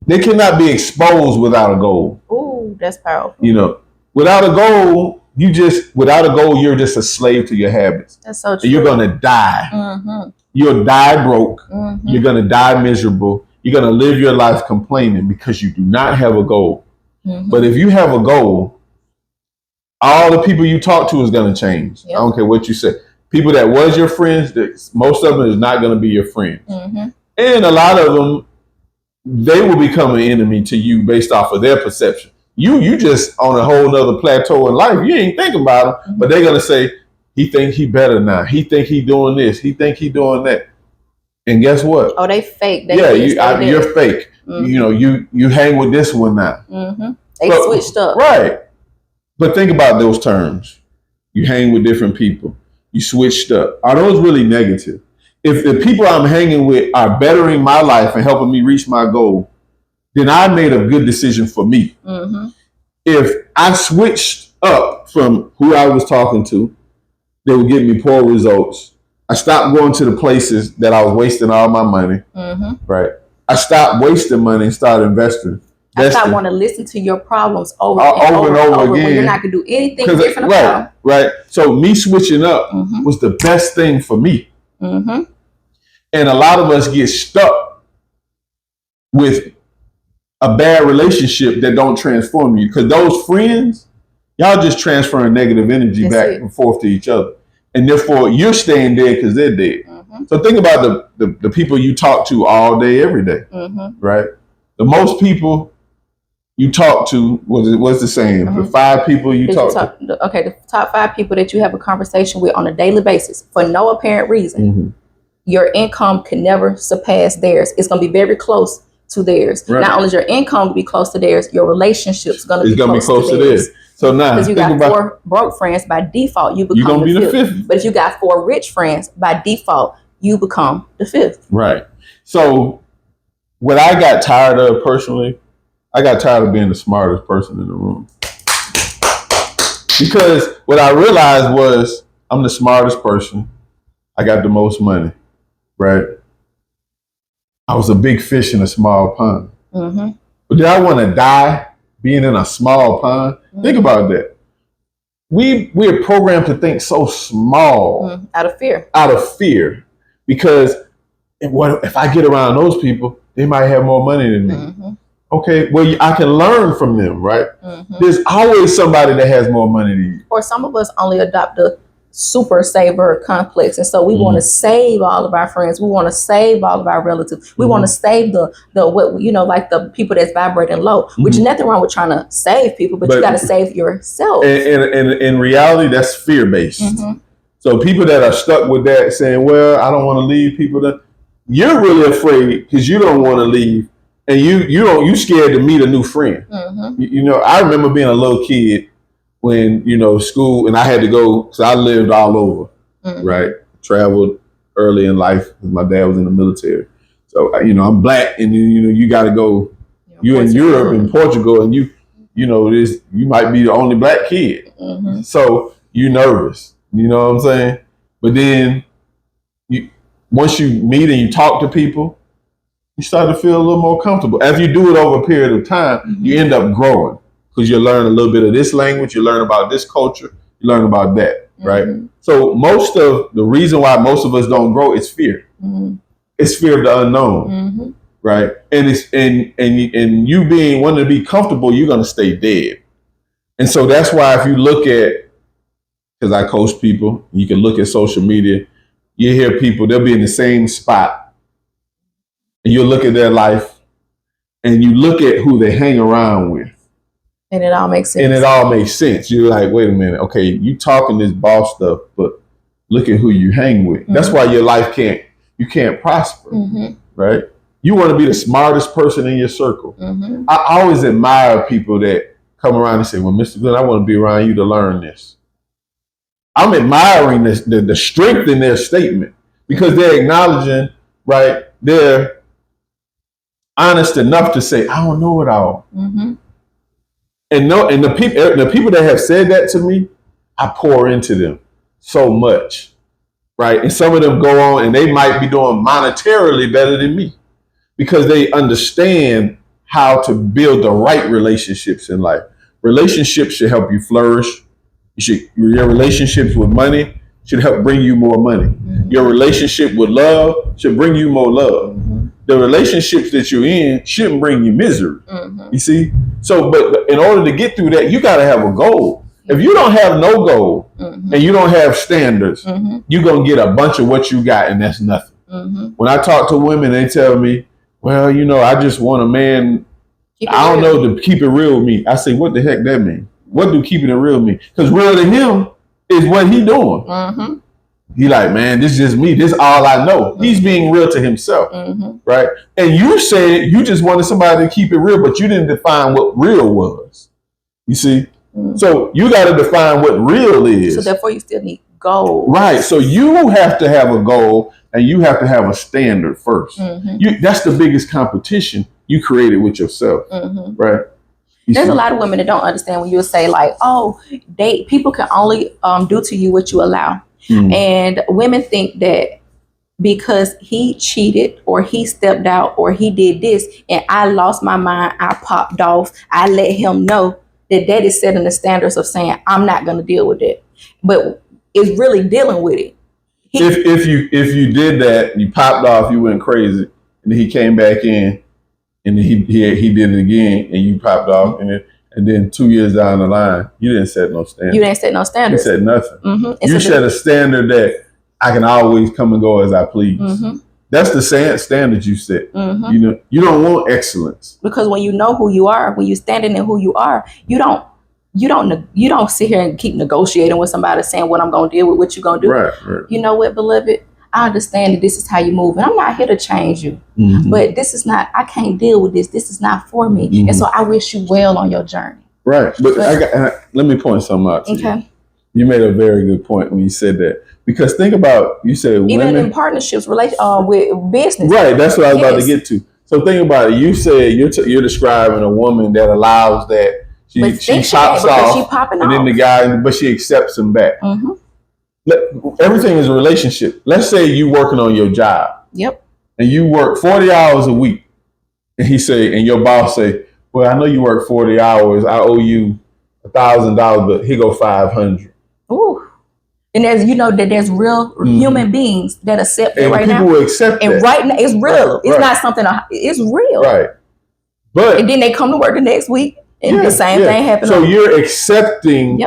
they cannot be exposed without a goal. Ooh, that's powerful. You know, without a goal, you're just a slave to your habits. That's so true. And you're gonna die. Mm-hmm. You'll die broke. Mm-hmm. You're gonna die miserable. You're gonna live your life complaining because you do not have a goal. Mm-hmm. But if you have a goal, all the people you talk to is gonna change. Yep. I don't care what you say. People that was your friends, most of them is not gonna be your friends. Mm-hmm. And a lot of them, they will become an enemy to you based off of their perception. You just on a whole nother plateau in life. You ain't thinking about them, but they're gonna say, he think he better now. He think he doing this. He think he doing that. And guess what? Oh, they fake. You're fake. Mm-hmm. You know, you hang with this one now. Mm-hmm. They switched up. Right. But think about those terms. You hang with different people. You switched up. Are those really negative? If the people I'm hanging with are bettering my life and helping me reach my goal, then I made a good decision for me. Mm-hmm. If I switched up from who I was talking to, they would give me poor results. I stopped going to the places that I was wasting all my money. Mm-hmm. Right. I stopped wasting money and started investing. I stopped wanting to listen to your problems over and over again. When you're not going to do anything different about them. Right. So me switching up was the best thing for me. Mm-hmm. And a lot of us get stuck with a bad relationship that don't transform you, because those friends, y'all just transferring negative energy back and forth to each other, and therefore you're staying dead because they're dead. Mm-hmm. So think about the people you talk to all day, every day, right? The most people you talk to, what's the saying? The 5 people you talk to. Okay, the top 5 people that you have a conversation with on a daily basis for no apparent reason. Your income can never surpass theirs. It's going to be very close to theirs. Right. Not only is your income to be close to theirs, your relationship's going to be close to theirs. So now, because you got 4 broke friends, by default, you become the 5th. But if you got 4 rich friends, by default, you become the 5th. Right. So what I got tired of personally, I got tired of being the smartest person in the room. Because what I realized was I'm the smartest person. I got the most money, right? I was a big fish in a small pond. Mm-hmm. But did I want to die being in a small pond? Mm-hmm. Think about that. We're programmed to think so small. Out of fear. Out of fear. Because if I get around those people, they might have more money than me. Mm-hmm. Okay, well, I can learn from them, right? Mm-hmm. There's always somebody that has more money than you. Or some of us only adopt the super saver complex, and so we want to save all of our friends. We want to save all of our relatives. We want to save the what like the people that's vibrating low. Which is nothing wrong with trying to save people, but you got to save yourself. And in reality, that's fear based. Mm-hmm. So people that are stuck with that, saying, "Well, I don't want to leave people," that you're really afraid because you don't want to leave. And you scared to meet a new friend. Mm-hmm. I remember being a little kid when, school, and I had to go, so I lived all over, right? Traveled early in life because my dad was in the military. So, I'm black, and you got to go, you're in Europe and Portugal, and you might be the only black kid. Mm-hmm. So you're nervous, you know what I'm saying? But then once you meet and you talk to people, you start to feel a little more comfortable. As you do it over a period of time, you end up growing because you learn a little bit of this language, you learn about this culture, you learn about that, right? So most of the reason why most of us don't grow is fear. It's fear of the unknown, right? And it's and you being wanting to be comfortable, you're gonna stay dead. And so that's why if you look at because I coach people. You can look at social media. You hear people, they'll be in the same spot. And you'll look at their life and you look at who they hang around with. And it all makes sense. And it all makes sense. You're like, wait a minute. Okay, you talking this boss stuff, but look at who you hang with. Mm-hmm. That's why your life you can't prosper, right? You want to be the smartest person in your circle. Mm-hmm. I always admire people that come around and say, well, Mr. Glin, I want to be around you to learn this. I'm admiring this, the strength in their statement because they're acknowledging, right? They're honest enough to say, I don't know it all. Mm-hmm. And the people that have said that to me, I pour into them so much, right? And some of them go on and they might be doing monetarily better than me because they understand how to build the right relationships in life. Relationships should help you flourish. Your relationships with money should help bring you more money. Mm-hmm. Your relationship with love should bring you more love. Mm-hmm. The relationships that you're in shouldn't bring you misery. Mm-hmm. You see? So, but in order to get through that, you got to have a goal. If you don't have no goal and you don't have standards, you're going to get a bunch of what you got and that's nothing. Mm-hmm. When I talk to women, they tell me, well, I just want a man, I don't know, to keep it real with me. I say, what the heck that mean? What do keeping it real mean? Because real to him is what he doing. Mm-hmm. He like, man, this is just me. This is all I know. Mm-hmm. He's being real to himself, right? And you said you just wanted somebody to keep it real, but you didn't define what real was. You see? Mm-hmm. So you got to define what real is. So therefore you still need goals. Right. So you have to have a goal and you have to have a standard first. Mm-hmm. That's the biggest competition you created with yourself, right? There's a lot of women that don't understand when you say like, oh, people can only do to you what you allow. Mm-hmm. And women think that because he cheated or he stepped out or he did this and I lost my mind, I popped off, I let him know that is setting the standards of saying, I'm not going to deal with it. But it's really dealing with it. If you did that, you popped off, you went crazy, and then he came back in, and then he did it again, and you popped off, and then 2 years down the line, you didn't set no standard. You didn't set no standards. You said nothing. Mm-hmm. You set a standard that I can always come and go as I please. Mm-hmm. That's the standard you set. Mm-hmm. You don't want excellence. Because when you know who you are, when you're standing in who you are, you don't sit here and keep negotiating with somebody saying what I'm going to deal with, what you're going to do. Right. You know what, beloved? I understand that this is how you move, and I'm not here to change you. Mm-hmm. But I can't deal with this. This is not for me. Mm-hmm. And so I wish you well on your journey. Right. But let me point something out to you. You made a very good point when you said that. Because think about, you said even women, in partnerships, with business. Right, that's what I was about to get to. So think about it. You said you're describing a woman that allows that she pops off, and then the guy, but she accepts him back. Mm-hmm. Everything is a relationship. Let's say you working on your job. Yep. And you work 40 hours a week, and your boss say, well, I know you work 40 hours. I owe you $1,000, but here go 500. Ooh. And there's real human beings that accept it right now. And people will accept it. And right now, it's real. Right. It's not something, it's real. Right. And then they come to work the next week and the same thing happens. So you're accepting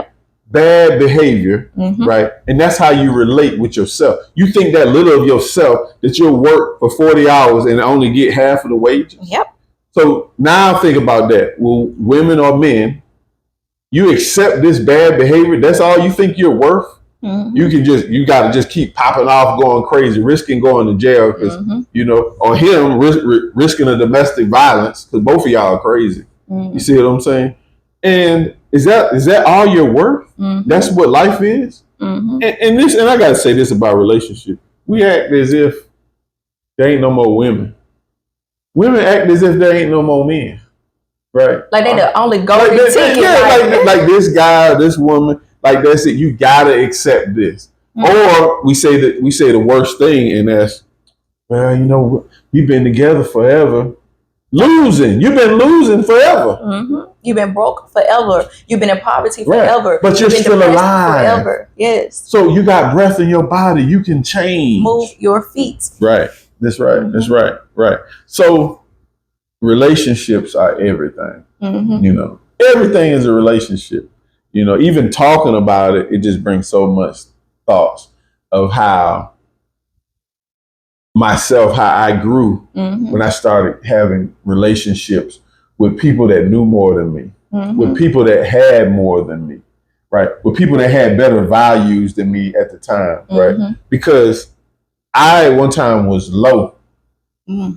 bad behavior, right? And that's how you relate with yourself. You think that little of yourself, that you'll work for 40 hours and only get half of the wages. Yep. So now think about that. Well, women or men, you accept this bad behavior. That's all you think you're worth. Mm-hmm. You got to just keep popping off, going crazy, risking going to jail because, or him risking a domestic violence because both of y'all are crazy. Mm-hmm. You see what I'm saying? And is that all you're worth? Mm-hmm. That's what life is. Mm-hmm. And I got to say this about relationships. We act as if there ain't no more women. Women act as if there ain't no more men. Right? Like they the only golden ticket. Like this guy or this woman. Like that's it. You gotta accept this, or we say the worst thing, and that's, well, you've been together forever, losing. You've been losing forever. Mm-hmm. You've been broke forever. You've been in poverty forever. But you're still alive. Forever. Yes. So you got breath in your body. You can change. Move your feet. Right. That's right. Mm-hmm. That's right. Right. So relationships are everything. Mm-hmm. Everything is a relationship. You know, even talking about it, it just brings so much thoughts of how I grew when I started having relationships with people that knew more than me, with people that had more than me, right? With people that had better values than me at the time, right? Because I one time was low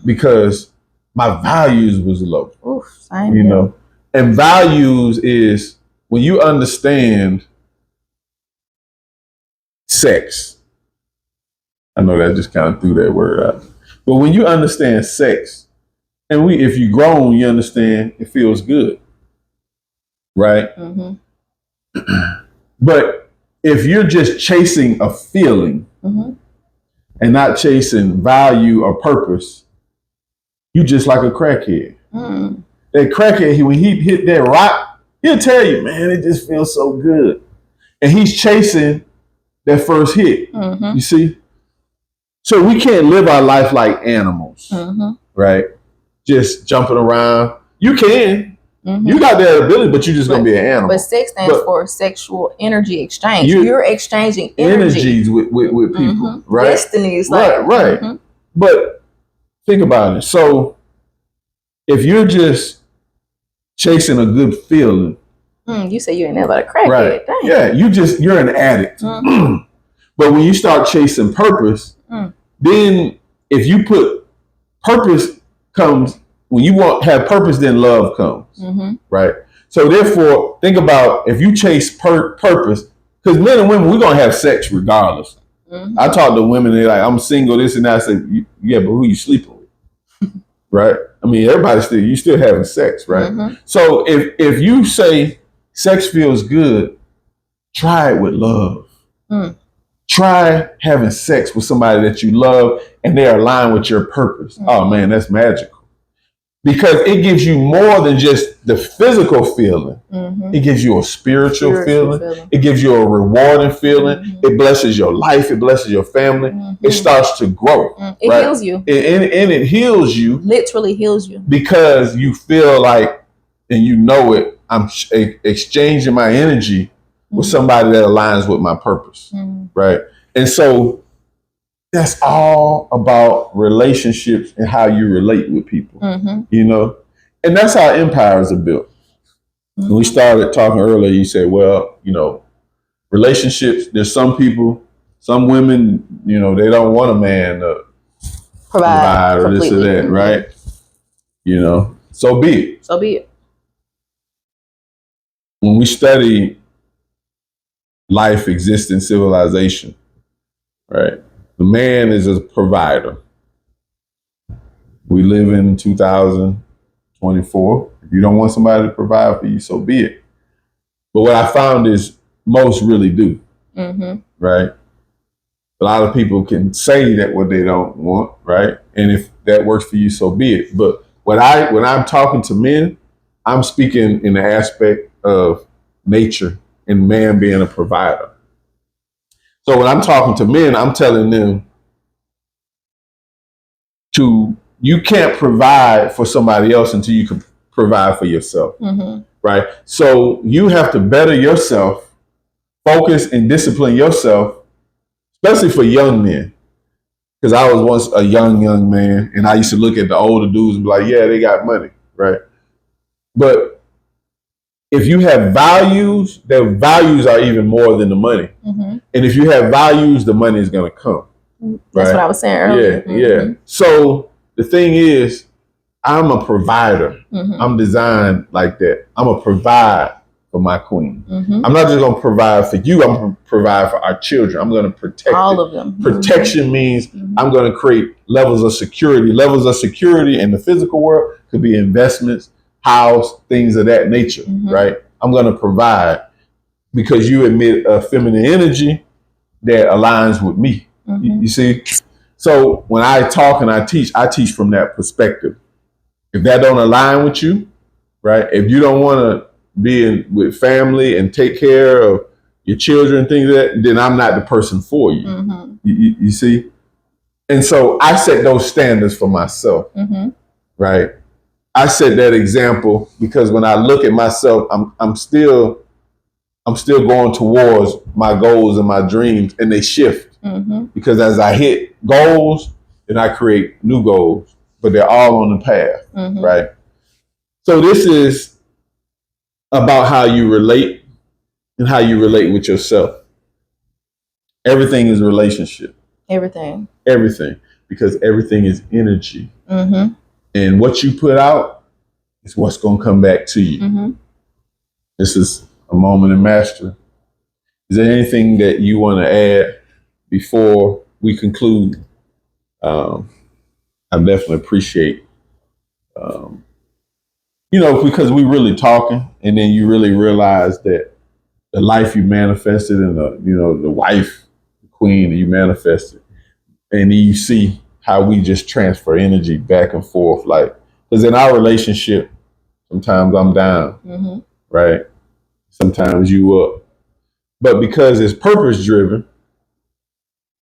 because my values was low. Oof, you know, and values is when you understand sex. I know that just kind of threw that word out. But when you understand sex, and if you grown, you understand it feels good. Right? But if you're just chasing a feeling and not chasing value or purpose, you just like a crackhead. That crackhead, when he hit that rock, he'll tell you, man, it just feels so good. And he's chasing that first hit. You see? So we can't live our life like animals, right? Just jumping around. You can. You got that ability, but you're just going to be an animal. But sex stands for sexual energy exchange. You're exchanging energies with people, right? Destinies. Right. But think about it. So if you're just chasing a good feeling. You say you ain't never a crackhead. Right. Dang. Yeah, you're an addict. But when you start chasing purpose, then if you put purpose comes, when you have purpose, then love comes, right? So therefore, think about if you chase purpose, because men and women, we're going to have sex regardless. I talk to women, they're like, I'm single, this and that. I say, yeah, but who you sleeping with? Right? I mean, you still having sex, right? So if you say sex feels good, try it with love. Try having sex with somebody that you love and they're aligned with your purpose. Oh man, that's magical. Because it gives you more than just the physical feeling. It gives you a spiritual feeling. It gives you a rewarding feeling. It blesses your life. It blesses your family. It starts to grow. It heals you. And it heals you. Literally heals you. Because you feel like, and you know it, I'm exchanging my energy with somebody that aligns with my purpose. Right? And so that's all about relationships and how you relate with people, you know? And that's how empires are built. When we started talking earlier, you said, well, you know, relationships, there's some people, some women, you know, they don't want a man to provide or this or that, right? You know, so be it. So be it. When we study life, existence, civilization, right? The man is a provider. We live in 2024. If you don't want somebody to provide for you, so be it. But what I found is most really do, right? A lot of people can say that what they don't want, right? And if that works for you, so be it. But when I'm talking to men, I'm speaking in the aspect of nature and man being a provider. So when I'm talking to men, I'm telling them you can't provide for somebody else until you can provide for yourself, right? So you have to better yourself, focus and discipline yourself, especially for young men. Because I was once a young man, and I used to look at the older dudes and be like, yeah, they got money, right? But if you have values, their values are even more than the money. And if you have values, the money is going to come. That's what I was saying earlier. Yeah. So the thing is, I'm a provider. I'm designed like that. I'm a provide for my queen. I'm not just going to provide for you. I'm going to provide for our children. I'm going to protect all of them. Protection means I'm going to create levels of security. Levels of security in the physical world could be investments, house, things of that nature, right? I'm going to provide because you emit a feminine energy that aligns with me. You see? So when I talk and I teach from that perspective. If that don't align with you, right? If you don't want to be with family and take care of your children and things like that, then I'm not the person for you. You see? And so I set those standards for myself, right? I set that example because when I look at myself, I'm still I'm still going towards my goals and my dreams, and they shift because as I hit goals, then I create new goals, but they're all on the path, right? So this is about how you relate and how you relate with yourself. Everything is a relationship. Everything, because everything is energy, and what you put out is what's going to come back to you. This is a moment in mastery. Is there anything that you want to add before we conclude? I definitely appreciate, because we really talking, and then you really realize that the life you manifested and the wife, the queen that you manifested, and then you see how we just transfer energy back and forth. Like, because in our relationship, sometimes I'm down, right? Sometimes you up. But because it's purpose driven,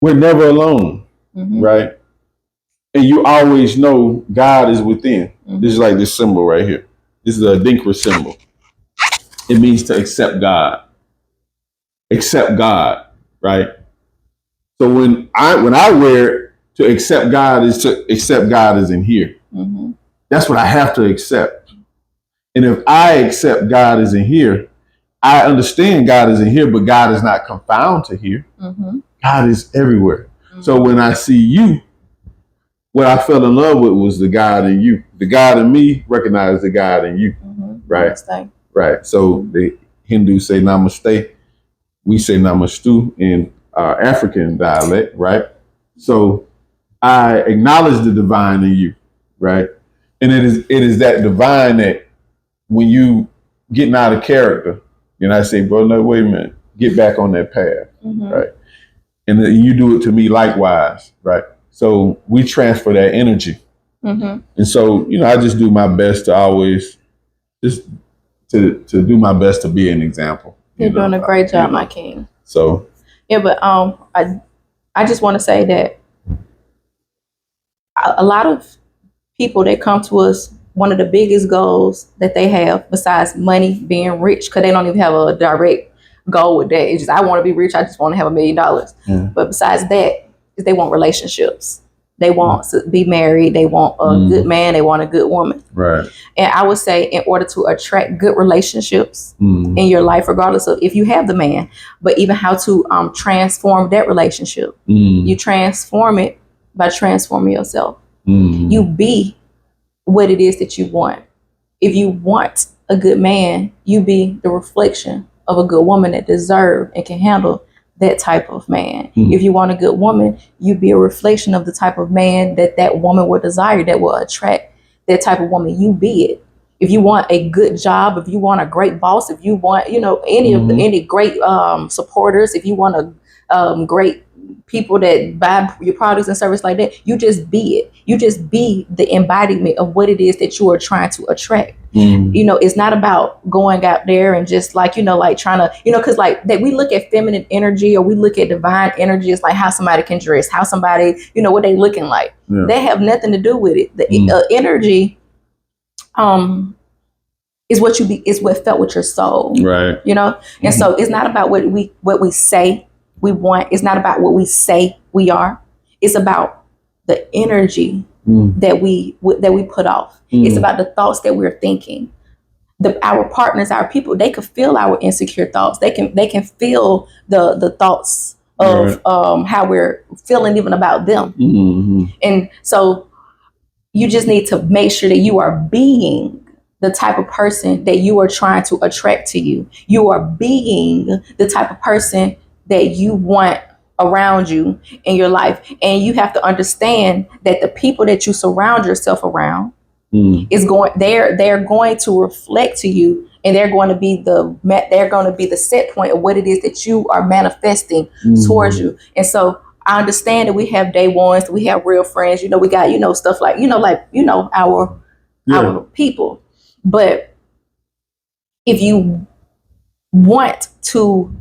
we're never alone, right? And you always know God is within. This is like this symbol right here. This is a Adinkra symbol. It means to accept God. Accept God, right? So when I wear it, to accept God is to accept God is in here. That's what I have to accept. And if I accept God is in here, I understand God is in here, but God is not confined to here. God is everywhere. So when I see you, what I fell in love with was the God in you. The God in me recognized the God in you. Right? Namaste. Right. So the Hindus say namaste. We say namastu in our African dialect, right? So I acknowledge the divine in you, right? And it is that divine that when you getting out of character, I say, bro, no, wait a minute, get back on that path, right? And then you do it to me likewise, right? So we transfer that energy. And so, I just do my best to always just to do my best to be an example. You're doing a great job, my king. So yeah, but I just want to say that a lot of people that come to us, one of the biggest goals that they have, besides money, being rich, because they don't even have a direct goal with that. It's just, I want to be rich. I just want to have $1 million. But besides that, is they want relationships. They want to be married. They want a good man. They want a good woman. Right. And I would say, in order to attract good relationships in your life, regardless of if you have the man, but even how to transform that relationship, you transform it by transforming yourself. You be what it is that you want. If you want a good man, you be the reflection of a good woman that deserve and can handle that type of man. If you want a good woman, you be a reflection of the type of man that woman will desire, that will attract that type of woman. You be it. If you want a good job, if you want a great boss, if you want, any great supporters, if you want a great people that buy your products and service like that, you just be it. You just be the embodiment of what it is that you are trying to attract. It's not about going out there and just like, trying to, because like that we look at feminine energy or we look at divine energy. It's like how somebody can dress, how somebody, what they looking like. They have nothing to do with it. The energy is what you be, is what felt with your soul. Right. And so it's not about what we say we want. It's not about what we say we are. It's about the energy that we put off. It's about the thoughts that we're thinking. Our partners, our people, they can feel our insecure thoughts. They can feel the thoughts of how we're feeling even about them. And so you just need to make sure that you are being the type of person that you are trying to attract to you. You are being the type of person that you want around you in your life. And you have to understand that the people that you surround yourself around they're going to reflect to you, and they're going to be the set point of what it is that you are manifesting towards you. And so I understand that we have day ones, we have real friends, we got, stuff like, our people. But if you want to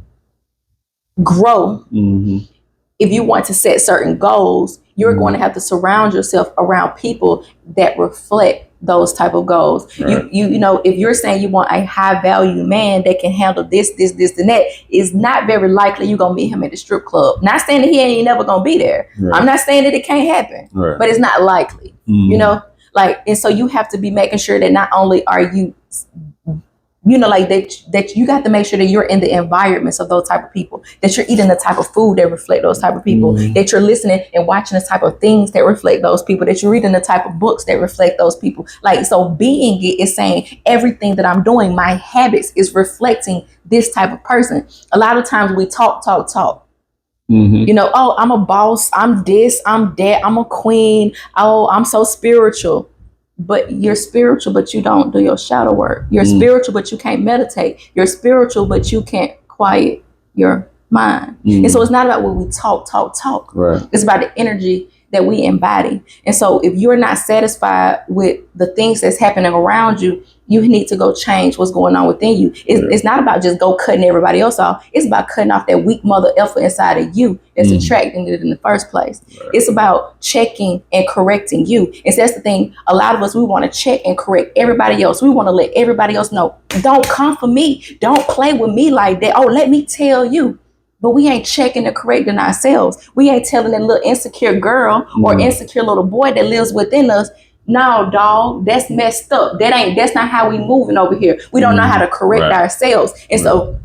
grow, if you want to set certain goals, you're going to have to surround yourself around people that reflect those type of goals. Right. You know, if you're saying you want a high value man that can handle this, and that, it's not very likely you're gonna meet him at the strip club. Not saying that he ain't never gonna be there. Right. I'm not saying that it can't happen, Right. but it's not likely. You know, like, and so you have to be making sure that not only are you, you know, like that you got to make sure that you're in the environments of those type of people, that you're eating the type of food that reflect those type of people, that you're listening and watching the type of things that reflect those people, that you're reading the type of books that reflect those people. Like, so being it is saying everything that I'm doing, my habits is reflecting this type of person. A lot of times we talk. You know, oh, I'm a boss, I'm this, I'm that, I'm a queen, oh, I'm so spiritual. But you're spiritual, but you don't do your shadow work. You're spiritual, but you can't meditate. You're spiritual, but you can't quiet your mind. And so it's not about what we talk. Right. It's about the energy that we embody. And so if you're not satisfied with the things that's happening around you, you need to go change what's going on within you. It's not about just go cutting everybody else off. It's about cutting off that weak mother effer inside of you that's attracting it in the first place. Right. It's about checking and correcting you. And so that's the thing. A lot of us, we want to check and correct everybody else. We want to let everybody else know, don't come for me. Don't play with me like that. Oh, let me tell you. But we ain't checking and correcting ourselves. We ain't telling that little insecure girl or insecure little boy that lives within us, no, dog, that's messed up. That's not how we moving over here. We don't know how to correct ourselves. And so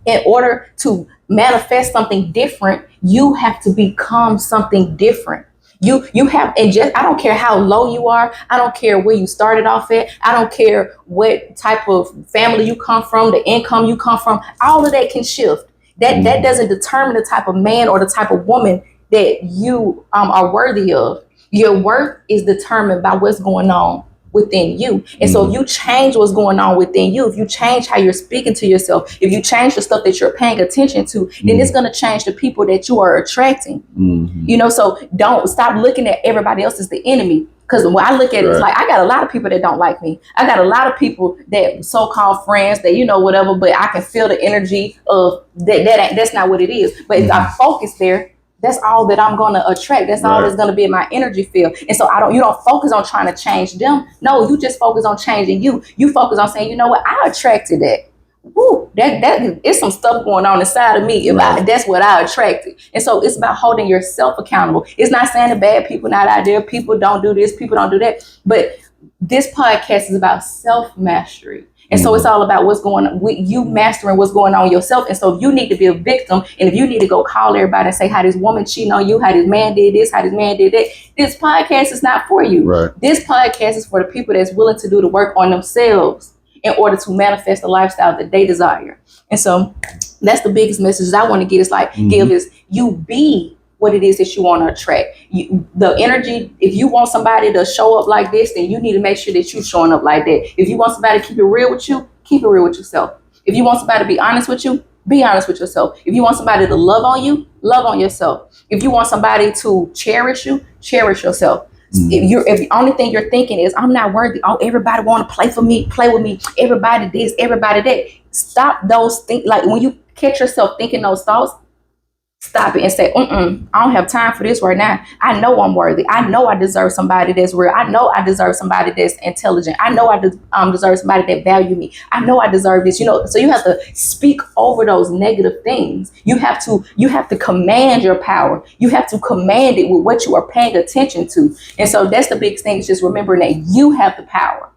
in order to manifest something different, you have to become something different. You have, and just, I don't care how low you are. I don't care where you started off at. I don't care what type of family you come from, the income you come from. All of that can shift. That doesn't determine the type of man or the type of woman that you are worthy of. Your worth is determined by what's going on within you. And so if you change what's going on within you, if you change how you're speaking to yourself, if you change the stuff that you're paying attention to, then it's going to change the people that you are attracting. You know, so don't stop looking at everybody else as the enemy. Because when I look at it, it's like, I got a lot of people that don't like me. I got a lot of people that so-called friends that, you know, whatever, but I can feel the energy of that's not what it is. But if I focus there, that's all that I'm going to attract. That's all that's going to be in my energy field. And so you don't focus on trying to change them. No, you just focus on changing you. You focus on saying, you know what, I attracted that. Woo, that is some stuff going on inside of me. That's what I attracted. And so it's about holding yourself accountable. It's not saying the bad people not out there. People don't do this. People don't do that. But this podcast is about self-mastery. And so it's all about what's going on with you, mastering what's going on yourself. And so if you need to be a victim, and if you need to go call everybody and say how this woman cheating on you, how this man did this, how this man did that, this podcast is not for you. This podcast is for the people that's willing to do the work on themselves in order to manifest the lifestyle that they desire. And so that's the biggest message I want to get. Is like, give is you be what it is that you want to attract. The energy, if you want somebody to show up like this, then you need to make sure that you're showing up like that. If you want somebody to keep it real with you, keep it real with yourself. If you want somebody to be honest with you, be honest with yourself. If you want somebody to love on you, love on yourself. If you want somebody to cherish you, cherish yourself. If the only thing you're thinking is, I'm not worthy. Oh, everybody want to play with me. Everybody this, everybody that. Stop those things. Like when you catch yourself thinking those thoughts, stop it and say, I don't have time for this right now. I know I'm worthy. I know I deserve somebody that's real. I know I deserve somebody that's intelligent. I know I deserve somebody that value me. I know I deserve this. You know, so you have to speak over those negative things. You have to command your power. You have to command it with what you are paying attention to. And so that's the biggest thing, is just remembering that you have the power.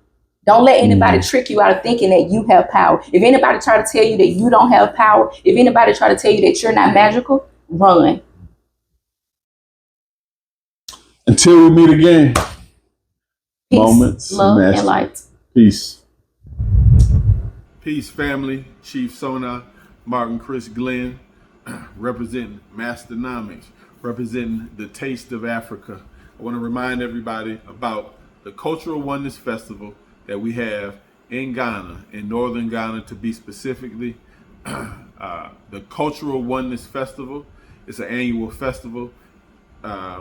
Don't let anybody trick you out of thinking that you have power. If anybody try to tell you that you don't have power, if anybody try to tell you that you're not magical, run. Until we meet again. Peace, moments, love, and light. Peace. Peace, family. Chief SuŋNaa, Martin Chris Glin, representing Masternomics, representing the taste of Africa. I want to remind everybody about the Cultural Oneness Festival that we have in Ghana, in northern Ghana to be specifically. The Cultural Oneness Festival is an annual festival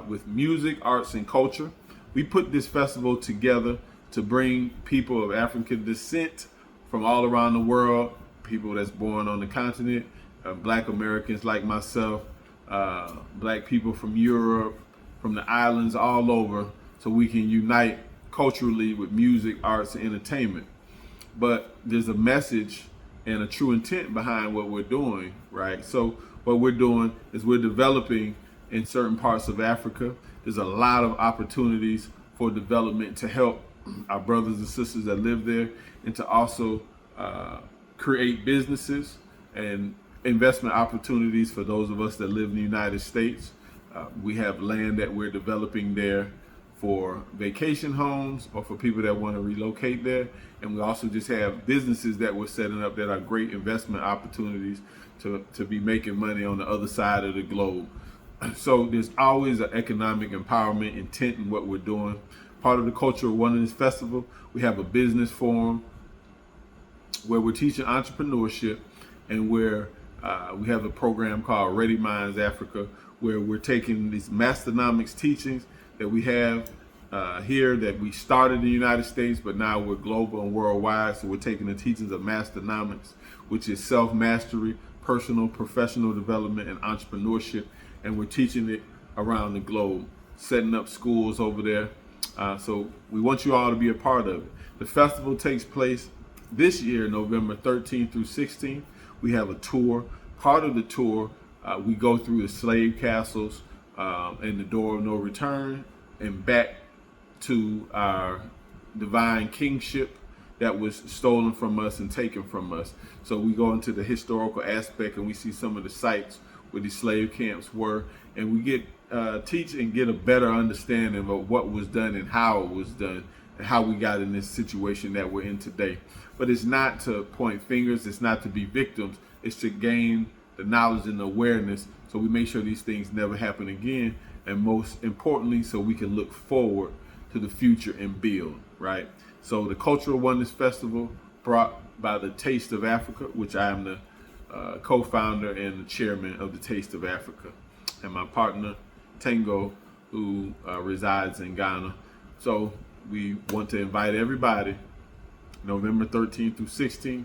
with music, arts, and culture. We put this festival together to bring people of African descent from all around the world, people that's born on the continent, Black Americans like myself, Black people from Europe, from the islands, all over, so we can unite culturally with music, arts, and entertainment. But there's a message and a true intent behind what we're doing, right? So what we're doing is we're developing in certain parts of Africa. There's a lot of opportunities for development to help our brothers and sisters that live there, and to also create businesses and investment opportunities for those of us that live in the United States. We have land that we're developing there for vacation homes or for people that want to relocate there. And we also just have businesses that we're setting up that are great investment opportunities to be making money on the other side of the globe. So there's always an economic empowerment intent in what we're doing. Part of the Cultural Oneness Festival, we have a business forum where we're teaching entrepreneurship, and where we have a program called Ready Minds Africa, where we're taking these Masternomics teachings that we have here that we started in the United States, but now we're global and worldwide. So we're taking the teachings of Masternomics, which is self-mastery, personal, professional development, and entrepreneurship, and we're teaching it around the globe, setting up schools over there. So we want you all to be a part of it. The festival takes place this year, November 13th through 16th. We have a tour. Part of the tour, we go through the slave castles and the door of no return, and back to our divine kingship that was stolen from us and taken from us. So we go into the historical aspect, and we see some of the sites where these slave camps were, and we get teach and get a better understanding of what was done and how it was done, and how we got in this situation that we're in today. But it's not to point fingers, it's not to be victims, it's to gain the knowledge and the awareness, so we make sure these things never happen again, and most importantly, so we can look forward to the future and build, right? So the Cultural Oneness Festival, brought by the Taste of Africa, which I am the co-founder and the chairman of the Taste of Africa, and my partner Tango, who resides in Ghana. So we want to invite everybody, November 13th through 16th,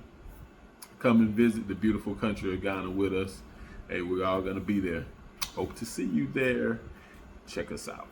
come and visit the beautiful country of Ghana with us. Hey, we're all gonna be there. Hope to see you there. Check us out.